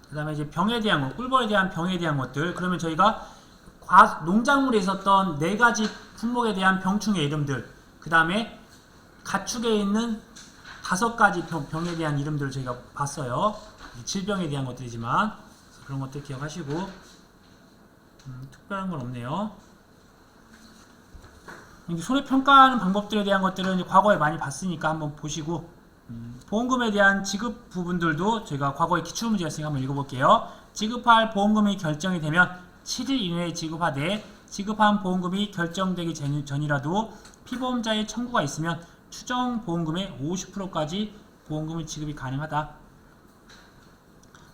A: 그 다음에 이제 병에 대한 것, 꿀벌에 대한 병에 대한 것들. 그러면 저희가 농작물에 있었던 4가지 품목에 대한 병충해 이름들, 그 다음에 가축에 있는 5가지 병에 대한 이름들을 저희가 봤어요. 질병에 대한 것들이지만 그런 것들 기억하시고 특별한 건 없네요. 손해평가하는 방법들에 대한 것들은 이제 과거에 많이 봤으니까 한번 보시고 보험금에 대한 지급 부분들도 저희가 과거에 기출문제였으니까 한번 읽어볼게요. 지급할 보험금이 결정이 되면 7일 이내에 지급하되 지급한 보험금이 결정되기 전이라도 피보험자의 청구가 있으면 추정 보험금의 50%까지 보험금을 지급이 가능하다.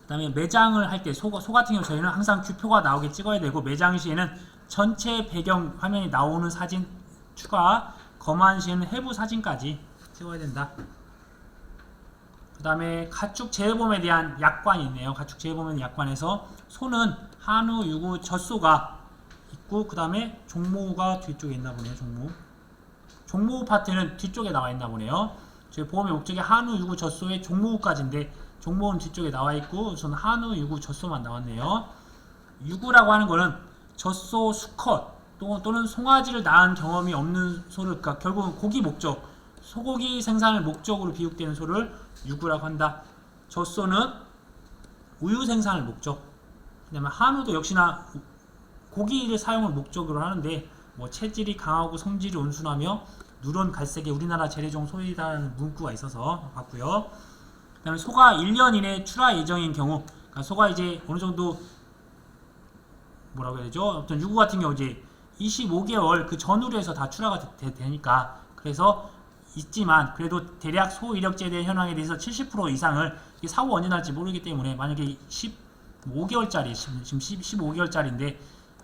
A: 그 다음에 매장을 할 때 소 같은 경우 저희는 항상 규표가 나오게 찍어야 되고 매장 시에는 전체 배경 화면이 나오는 사진 추가, 검안 시에는 해부 사진까지 찍어야 된다. 그 다음에 가축 재해보험에 대한 약관이 있네요. 가축 재해보험 약관에서 소는 한우, 유구, 젖소가 있고 그 다음에 종모가 뒤쪽에 있나 보네요. 종모후 파트는 뒤쪽에 나와 있나 보네요. 저희 보험의 목적이 한우, 유구, 젖소의 종모후까지인데 종모는 뒤쪽에 나와 있고 우선 한우, 유구, 젖소만 나왔네요. 유구라고 하는 거는 젖소, 수컷 또는 송아지를 낳은 경험이 없는 소를, 그러니까 결국은 고기 목적, 소고기 생산을 목적으로 비육되는 소를 유구라고 한다. 젖소는 우유 생산을 목적. 그다음에 한우도 역시나 고기를 사용을 목적으로 하는데 뭐 체질이 강하고 성질이 온순하며 누런 갈색의 우리나라 재래종 소이다라는 문구가 있어서 봤고요. 그다음에 소가 1년 이내 출하 예정인 경우, 그러니까 소가 이제 어느 정도 뭐라고 해야 되죠? 어떤 유구 같은 경우 이제 25개월 그 전후로 해서 다 출하가 되니까 그래서 있지만 그래도 대략 소 이력제에 대한 현황에 대해서 70% 이상을 사고 언제 날지 모르기 때문에 만약에 15개월짜리 지금 15개월짜리인데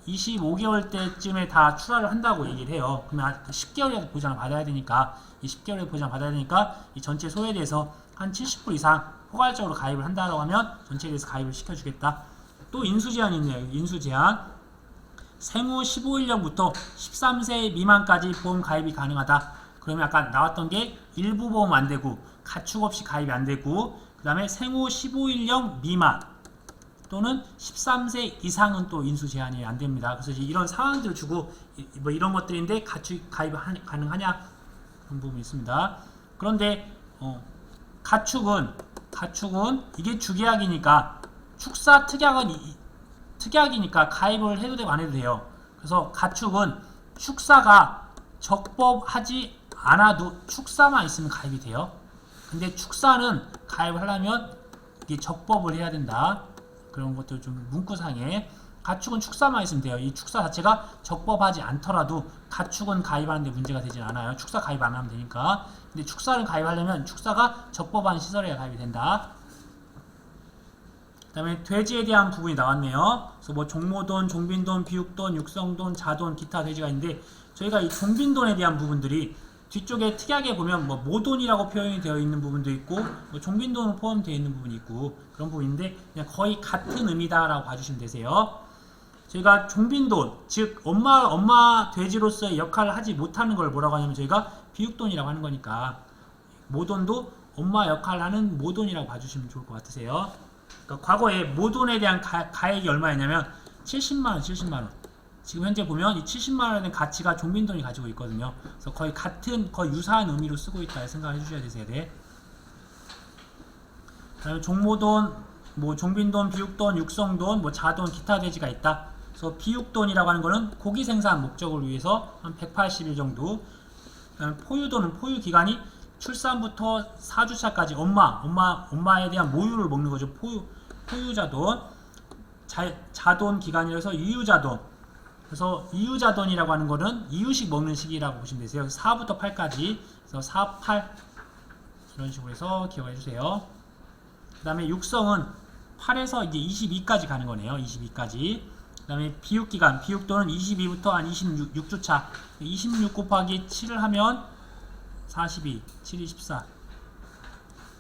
A: 25개월 때쯤에 다 출하를 한다고 얘기를 해요. 그러면 10개월이라도 보장을 받아야 되니까 이 10개월에 보장 받아야 되니까 이 전체 소에 대해서 한 70% 이상 포괄적으로 가입을 한다라고 하면 전체에 대해서 가입을 시켜주겠다. 또 인수제한이 있네요. 인수제한. 생후 15일령부터 13세 미만까지 보험 가입이 가능하다. 그러면 아까 나왔던 게 일부 보험 안 되고 가축 없이 가입이 안 되고 그 다음에 생후 15일령 미만 또는 13세 이상은 또 인수 제한이 안 됩니다. 그래서 이런 상황들을 주고 뭐 이런 것들인데 가축 가입이 가능하냐 그런 부분이 있습니다. 그런데 가축은 이게 주계약이니까 축사 특약이니까 가입을 해도 되고 안 해도 돼요. 그래서 가축은 축사가 적법하지 않아도 축사만 있으면 가입이 돼요. 근데 축사는 가입을 하려면 이게 적법을 해야 된다. 그런 것도 좀 문구상에 가축은 축사만 있으면 돼요. 이 축사 자체가 적법하지 않더라도 가축은 가입하는데 문제가 되진 않아요. 축사 가입 안 하면 되니까. 근데 축사를 가입하려면 축사가 적법한 시설에 가입이 된다. 그 다음에 돼지에 대한 부분이 나왔네요. 그래서 뭐 종모돈, 종빈돈, 비육돈, 육성돈, 자돈, 기타 돼지가 있는데 저희가 이 종빈돈에 대한 부분들이 뒤쪽에 특이하게 보면 뭐 모돈이라고 표현이 되어 있는 부분도 있고 뭐 종빈돈으로 포함되어 있는 부분이 있고 그런 부분인데 그냥 거의 같은 의미다라고 봐주시면 되세요. 저희가 종빈돈, 즉 엄마 돼지로서의 역할을 하지 못하는 걸 뭐라고 하냐면 저희가 비육돈이라고 하는 거니까 모돈도 엄마 역할을 하는 모돈이라고 봐주시면 좋을 것 같으세요. 그러니까 과거에 모돈에 대한 가액이 얼마였냐면 70만원, 70만원. 지금 현재 보면 이 70만원에 대한 가치가 종빈돈이 가지고 있거든요. 그래서 거의 유사한 의미로 쓰고 있다 생각을 해주셔야 되세요. 네. 그다음에 종모돈, 뭐 종빈돈, 비육돈, 육성돈, 뭐 자돈, 기타 돼지가 있다. 그래서 비육돈이라고 하는 거는 고기 생산 목적을 위해서 한 180일 정도. 그다음에 포유돈은 포유 기간이 출산부터 4주차까지 엄마에 대한 모유를 먹는 거죠. 포유자돈. 자돈 기간이라서 유유자돈. 그래서 이유자돈이라고 하는 거는 이유식 먹는 시기라고 보시면 되세요. 4부터 8까지. 그래서 4, 8 이런 식으로 해서 기억해 주세요. 그 다음에 육성은 8에서 이제 22까지 가는 거네요. 22까지. 그 다음에 비육기간, 비육돈은 22부터 한 26주차. 26 곱하기 7을 하면 42, 7이 14.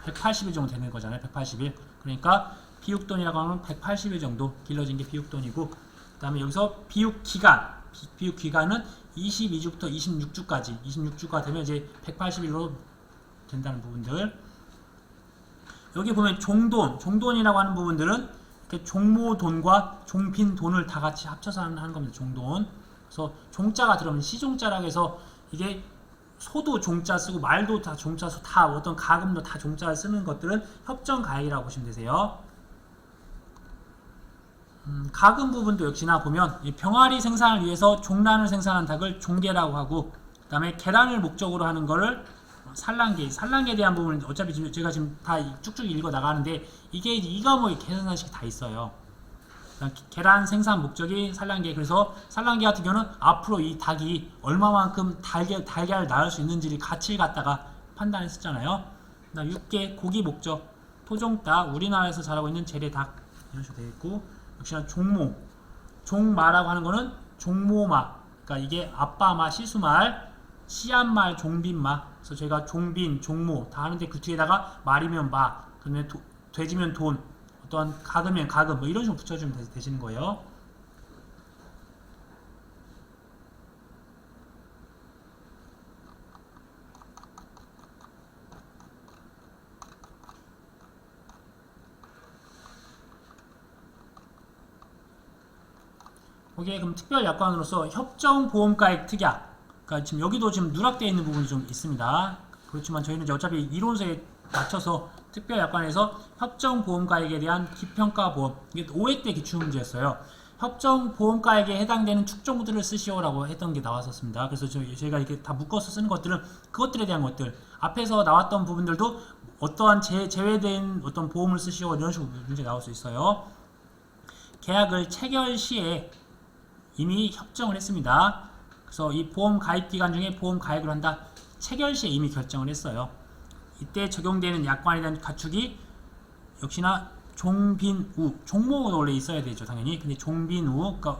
A: 180일 정도 되는 거잖아요. 180일. 그러니까 비육돈이라고 하면 180일 정도 길러진 게 비육돈이고 그 다음에 여기서 비육기간은 22주부터 26주까지 26주가 되면 이제 180일로 된다는 부분들. 여기 보면 종돈이라고 하는 부분들은 이렇게 종모돈과 종빈돈을 다 같이 합쳐서 하는 겁니다. 종돈. 그래서 종자가 들어오면 시종자라고 해서 이게 소도 종자 쓰고 말도 다 종자 쓰고 다 어떤 가금도 다 종자를 쓰는 것들은 협정가액이라고 보시면 되세요. 가금 부분도 역시나 보면 이 병아리 생산을 위해서 종란을 생산한 닭을 종계라고 하고, 그 다음에 계란을 목적으로 하는 거를 산란계, 산란계에 대한 부분은 어차피 제가 지금 다 쭉쭉 읽어 나가는데 이게 이 과목에 계산식이 다 있어요. 계란 생산 목적이 산란계. 그래서 산란계 같은 경우는 앞으로 이 닭이 얼마만큼 달걀을 낳을 수 있는지를 가치를 갖다가 판단했었잖아요. 그다음 육계 고기 목적, 토종닭, 우리나라에서 자라고 있는 재래닭 이런 식으로 되어 있고, 역시나 종모, 종마라고 하는 거는 종모마, 그러니까 이게 아빠마, 시수말, 씨앗말, 종빈마. 그래서 저희가 종빈, 종모 다 하는데 그 뒤에다가 말이면 마, 그다음에 돼지면 돈, 어떠한 가금면 가금, 뭐 이런 식으로 붙여주면 되시는 거예요. 거기에 그럼 특별약관으로서 협정보험가액 특약, 그러니까 지금 여기도 지금 누락되어 있는 부분이 좀 있습니다. 그렇지만 저희는 이제 어차피 이론서에 맞춰서 특별약관에서 협정보험가액에 대한 기평가보험, 이게 5회 때 기출문제였어요. 협정보험가액에 해당되는 축종들을 쓰시오라고 했던 게 나왔었습니다. 그래서 저희가 이렇게 다 묶어서 쓰는 것들은 그것들에 대한 것들, 앞에서 나왔던 부분들도 어떠한 제외된 어떤 보험을 쓰시오 이런 식으로 문제 나올 수 있어요. 계약을 체결 시에 이미 협정을 했습니다. 그래서 이 보험 가입 기간 중에 보험 가입을 한다. 체결 시에 이미 결정을 했어요. 이때 적용되는 약관에 대한 가축이 역시나 종빈우, 종모가 원래 있어야 되죠, 당연히. 근데 종빈우, 그러니까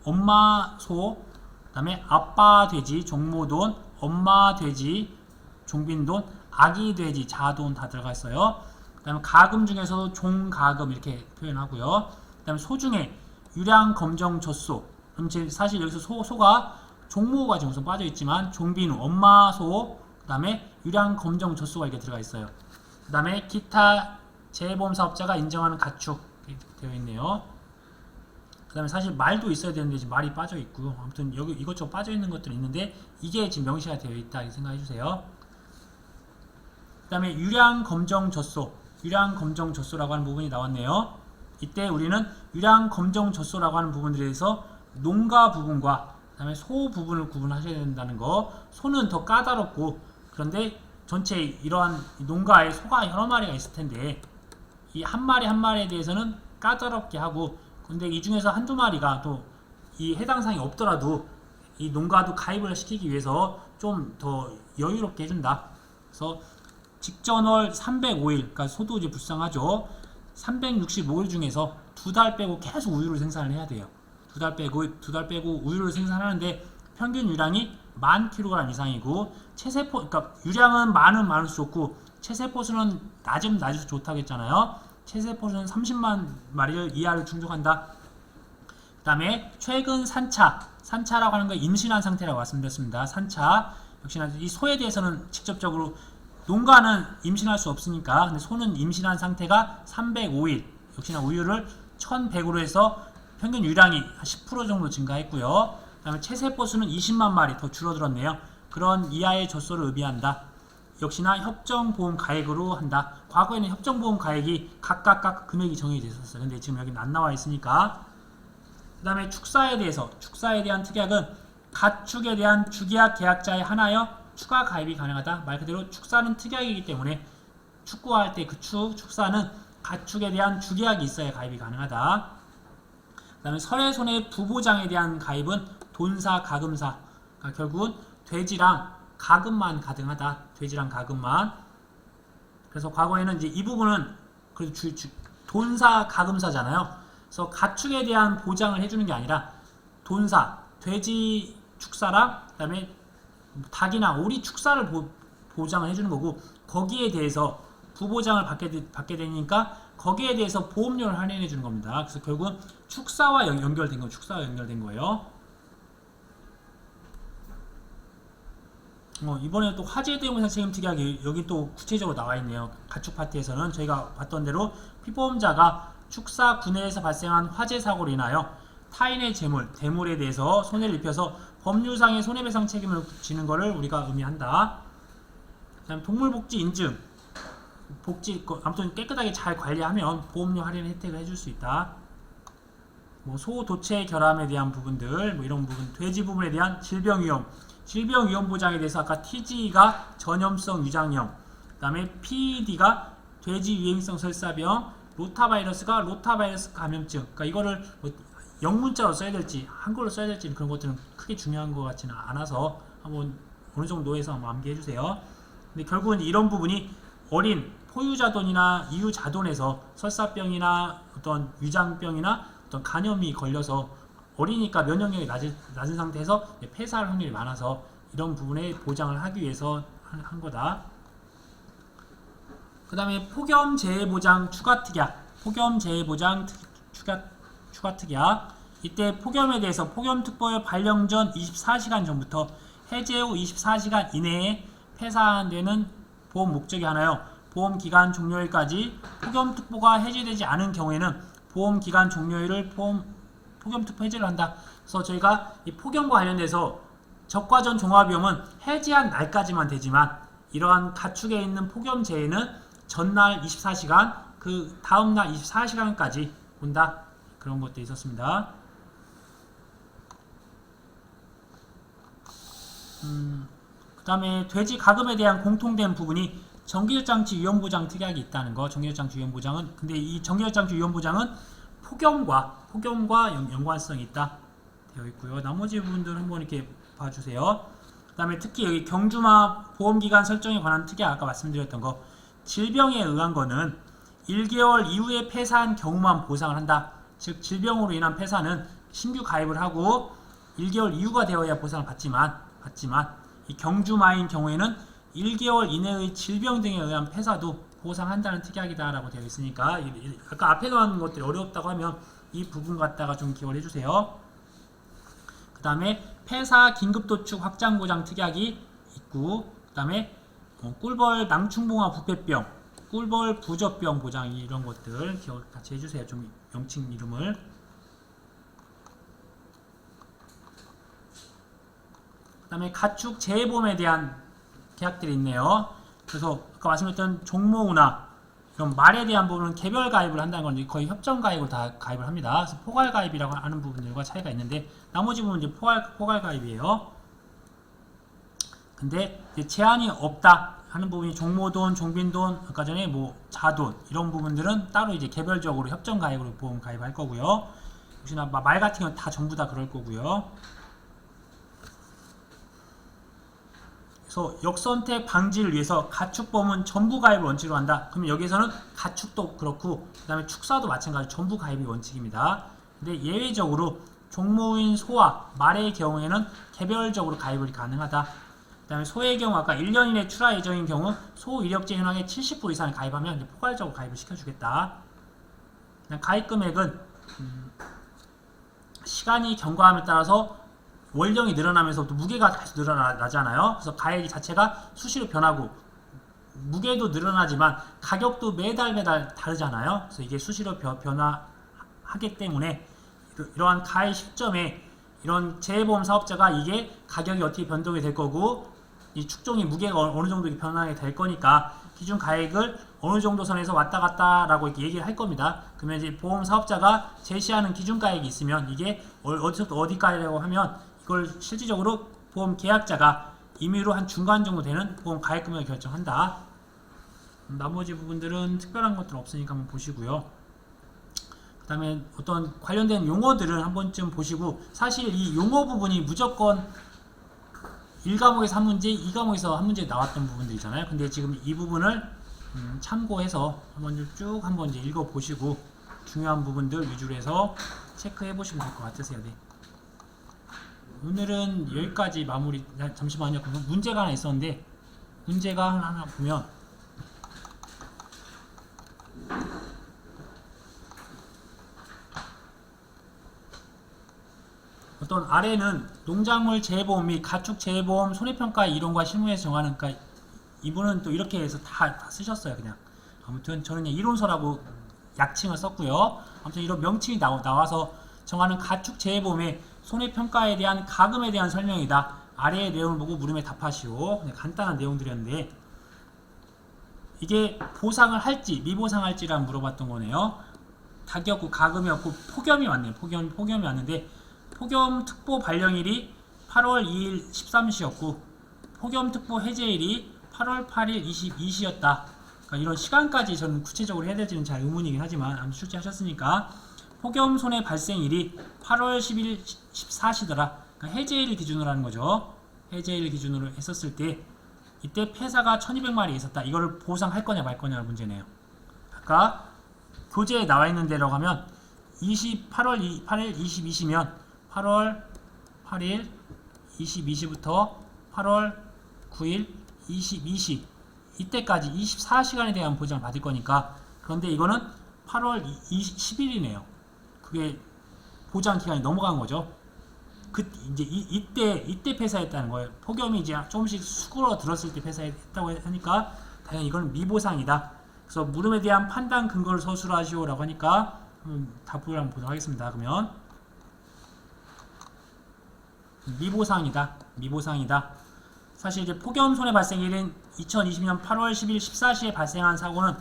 A: 엄마 소, 그다음에 아빠 돼지, 종모돈, 엄마 돼지, 종빈돈, 아기 돼지, 자돈 다 들어가 있어요. 그다음에 가금 중에서도 종가금 이렇게 표현하고요. 그다음에 소 중에 유량 검정 젖소. 그럼 사실 여기서 소가 종모가 지금 우선 빠져 있지만 종빈우, 엄마 소, 그다음에 유량 검정 젖소가 이렇게 들어가 있어요. 그다음에 기타 재보험 사업자가 인정하는 가축 되어 있네요. 그다음에 사실 말도 있어야 되는데 지금 말이 빠져 있고요. 아무튼 여기 이것저것 빠져 있는 것들이 있는데 이게 지금 명시가 되어 있다 이렇게 생각해 주세요. 그다음에 유량 검정 젖소, 유량 검정 젖소라고 하는 부분이 나왔네요. 이때 우리는 유량 검정 젖소라고 하는 부분들에 대해서 농가 부분과 그다음에 소 부분을 구분하셔야 된다는 거. 소는 더 까다롭고, 그런데 전체 이러한 농가에 소가 여러 마리가 있을 텐데 이 한 마리 한 마리에 대해서는 까다롭게 하고, 근데 이 중에서 한두 마리가 또 이 해당 사항이 없더라도 이 농가도 가입을 시키기 위해서 좀 더 여유롭게 해준다. 그래서 직전월 305일, 그러니까 소도 이제 불쌍하죠. 365일 중에서 2달 빼고 계속 우유를 생산을 해야 돼요. 두 달 빼고 우유를 생산하는데 평균 유량이 10,000kg 이상이고, 체세포, 그러니까 유량은 많을수록 좋고 체세포 수는 낮으면 낮을수록 좋다고 했잖아요. 체세포 수는 30만 마리를 이하를 충족한다. 그 다음에 최근 산차라고 하는 건 임신한 상태라고 말씀드렸습니다. 산차, 역시나 이 소에 대해서는 직접적으로 농가는 임신할 수 없으니까, 근데 소는 임신한 상태가 305일, 역시나 우유를 1100으로 해서 평균 유량이 10% 정도 증가했고요. 그 다음에 체세포 수는 20만 마리 더 줄어들었네요. 그런 이하의 젖소를 의미한다. 역시나 협정보험 가액으로 한다. 과거에는 협정보험 가액이 각각 금액이 정해져 있었어요. 근데 지금 여기는 안 나와 있으니까. 그 다음에 축사에 대한 특약은 가축에 대한 주계약 계약자에 한하여 추가 가입이 가능하다. 말 그대로 축사는 특약이기 때문에 축구할 때 그 축사는 가축에 대한 주계약이 있어야 가입이 가능하다. 그 다음에 설해손해 부보장에 대한 가입은 돈사, 가금사. 그러니까 결국은 돼지랑 가금만 가능하다. 돼지랑 가금만. 그래서 과거에는 이제 이 부분은 돈사, 가금사잖아요. 그래서 가축에 대한 보장을 해주는 게 아니라 돈사, 돼지 축사랑 그다음에 닭이나 오리 축사를 보장을 해주는 거고, 거기에 대해서 부보장을 받게 되니까 거기에 대해서 보험료를 할인해 주는 겁니다. 그래서 결국은 축사와 연결된 거예요. 이번에 또 화재 대응상 책임 특약이 여기 또 구체적으로 나와 있네요. 가축 파트에서는 저희가 봤던 대로 피보험자가 축사 군내에서 발생한 화재 사고로 인하여 타인의 재물, 대물에 대해서 손해를 입혀서 법률상의 손해배상 책임을 지는 것을 우리가 의미한다. 그다음 동물복지 인증, 복지 아무튼 깨끗하게 잘 관리하면 보험료 할인 혜택을 해줄 수 있다. 뭐 소, 도체 결함에 대한 부분들, 뭐 이런 부분, 돼지 부분에 대한 질병 위험 보장에 대해서 아까 TG가 전염성 위장염, 그다음에 PED가 돼지 유행성 설사병, 로타바이러스가 로타바이러스 감염증. 그러니까 이거를 뭐 영문자로 써야 될지 한글로 써야 될지 그런 것들은 크게 중요한 것 같지는 않아서 한번 어느 정도에서 한번 암기해 주세요. 근데 결국은 이런 부분이 어린 포유자돈이나 이유자돈에서 설사병이나 어떤 위장병이나 어떤 간염이 걸려서 어리니까 면역력이 낮은 상태에서 폐사할 확률이 많아서 이런 부분에 보장을 하기 위해서 한 거다. 그 다음에 폭염재해보장 추가특약, 폭염재해보장 추가특약. 이때 폭염에 대해서 폭염특보의 발령 전 24시간 전부터 해제 후 24시간 이내에 폐사되는 보험 목적이 하나요. 보험기간 종료일까지 폭염특보가 해제되지 않은 경우에는 보험기간 종료일을 폭염특보 해제를 한다. 그래서 저희가 이 폭염과 관련돼서 적과전 종합위험은 해제한 날까지만 되지만 이러한 가축에 있는 폭염재해는 전날 24시간, 그 다음날 24시간까지 온다. 그런 것도 있었습니다. 그 다음에 돼지 가금에 대한 공통된 부분이 정기적장치 위험보장 특약이 있다는 거. 정기적장치 위험보장은, 근데 이 정기적장치 위험보장은 폭염과 연관성이 있다 되어 있고요. 나머지 부분들은 한번 이렇게 봐주세요. 그 다음에 특히 여기 경주마 보험기간 설정에 관한 특약, 아까 말씀드렸던 거, 질병에 의한 거는 1개월 이후에 폐사한 경우만 보상을 한다. 즉 질병으로 인한 폐사는 신규 가입을 하고 1개월 이후가 되어야 보상을 받지만 이 경주마인 경우에는 1개월 이내의 질병 등에 의한 폐사도 보상한다는 특약이다 라고 되어 있으니까 아까 앞에 나온 것들이 어렵다고 하면 이 부분 갖다가 좀 기억을 해주세요. 그 다음에 폐사 긴급도축 확장보장 특약이 있고, 그 다음에 꿀벌 낭충봉화 부패병, 꿀벌 부젖병 보장, 이런 것들 기억 같이 해주세요. 좀 명칭 이름을. 그 다음에 가축 재해보험에 대한 계약들이 있네요. 그래서 아까 말씀드렸던 종모우나 이런 말에 대한 부분은 개별 가입을 한다는 건 거의 협정 가입으로 다 가입을 합니다. 그래서 포괄 가입이라고 하는 부분들과 차이가 있는데 나머지 부분은 이제 포괄 가입이에요. 근데 제한이 없다 하는 부분이 종모돈, 종빈돈, 아까 전에 뭐 자돈 이런 부분들은 따로 이제 개별적으로 협정 가입으로 보험 가입할 거고요. 혹시나 말 같은 경우는 다 전부 다 그럴 거고요. 그래서 역선택 방지를 위해서 가축보험은 전부 가입을 원칙으로 한다. 그러면 여기에서는 가축도 그렇고 그 다음에 축사도 마찬가지로 전부 가입이 원칙입니다. 근데 예외적으로 종모인 소와 말의 경우에는 개별적으로 가입이 가능하다. 그 다음에 소의 경우 아까 1년 이내 출하 예정인 경우 소 이력제 현황의 70% 이상을 가입하면 이제 포괄적으로 가입을 시켜주겠다. 가입 금액은 시간이 경과함에 따라서 월령이 늘어나면서 또 무게가 계속 늘어나잖아요. 그래서 가액 자체가 수시로 변하고 무게도 늘어나지만 가격도 매달 다르잖아요. 그래서 이게 수시로 변화하기 때문에 이러한 가액 시점에 이런 재해보험 사업자가 이게 가격이 어떻게 변동이 될 거고 이 축종이 무게가 어느 정도 변하게 될 거니까 기준 가액을 어느 정도 선에서 왔다 갔다라고 이렇게 얘기를 할 겁니다. 그러면 이제 보험 사업자가 제시하는 기준 가액이 있으면 이게 어디서부터 어디까지라고 하면 이걸 실질적으로 보험 계약자가 임의로 한 중간 정도 되는 보험 가액 금액을 결정한다. 나머지 부분들은 특별한 것들은 없으니까 한번 보시고요. 그 다음에 어떤 관련된 용어들은 한 번쯤 보시고, 사실 이 용어 부분이 무조건 1과목에서 한 문제, 2과목에서 한 문제 나왔던 부분들 있잖아요. 근데 지금 이 부분을 참고해서 한번 이제 읽어보시고 중요한 부분들 위주로 해서 체크해 보시면 될 것 같으세요. 네. 오늘은 여기까지 마무리. 잠시만요. 문제가 하나 있었는데 문제가 하나 보면 어떤 아래는 농작물 재해보험 및 가축 재해보험 손해평가의 이론과 실무에서 정하는, 그러니까 이분은 또 이렇게 해서 다 쓰셨어요. 그냥 아무튼 저는 그냥 이론서라고 약칭을 썼고요. 아무튼 이런 명칭이 나와서 정하는 가축 재해보험의 손해평가에 대한 가금에 대한 설명이다. 아래의 내용을 보고 물음에 답하시오. 간단한 내용들이었는데 이게 보상을 할지 미보상할지라 물어봤던 거네요. 타격구 가금이었고 폭염이 왔네요. 폭염이 왔는데 폭염특보 발령일이 8월 2일 13시였고 폭염특보 해제일이 8월 8일 22시였다. 그러니까 이런 시간까지 저는 구체적으로 해야 될지는 잘 의문이긴 하지만 아무튼 출제하셨으니까 폭염 손해 발생일이 8월 10일 14시더라. 그러니까 해제일 기준으로 하는 거죠. 해제일 기준으로 했었을 때 이때 폐사가 1200마리 있었다. 이거를 보상할 거냐 말 거냐가 문제네요. 아까 교재에 나와 있는 대로 가면 8월 8일 22시면 8월 8일 22시부터 8월 9일 22시 이때까지 24시간에 대한 보장을 받을 거니까 그런데 이거는 8월 10일이네요. 그게 보장 기간이 넘어간 거죠. 이제 이때 폐사했다는 거예요. 폭염이 이제 조금씩 수그러들었을 때 폐사했다고 하니까 당연히 이건 미보상이다. 그래서 물음에 대한 판단 근거를 서술을 하시오라고 하니까 답을 한번 보도록 하겠습니다. 그러면 미보상이다. 사실 이제 폭염 손해 발생일인 2020년 8월 10일 14시에 발생한 사고는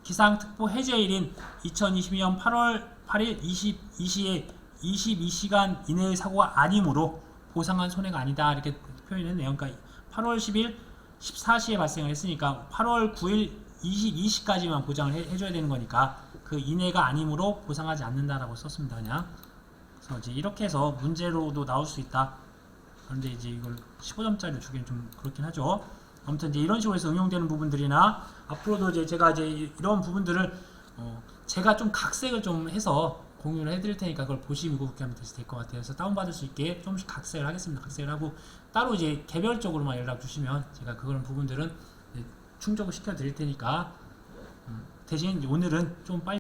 A: 기상특보 해제일인 2022년 8월 8일 22시에 22시간 이내의 사고가 아니므로 보상한 손해가 아니다. 이렇게 표현했네요. 그러니까 8월 10일 14시에 발생을 했으니까 8월 9일 22시까지만 보장을 해줘야 되는 거니까 그 이내가 아니므로 보상하지 않는다라고 썼습니다. 그냥. 그래서 이제 이렇게 해서 문제로도 나올 수 있다. 그런데 이제 이걸 15점짜리로 주기는 좀 그렇긴 하죠. 아무튼 이제 이런 식으로 해서 응용되는 부분들이나 앞으로도 이제 제가 이제 이런 부분들을 제가 좀 각색을 좀 해서 공유를 해드릴 테니까 그걸 보시고 그렇게 하면 될 것 같아요. 그래서 다운받을 수 있게 조금씩 각색을 하겠습니다. 각색을 하고 따로 이제 개별적으로만 연락 주시면 제가 그런 부분들은 충족을 시켜 드릴 테니까 대신 오늘은 좀 빨리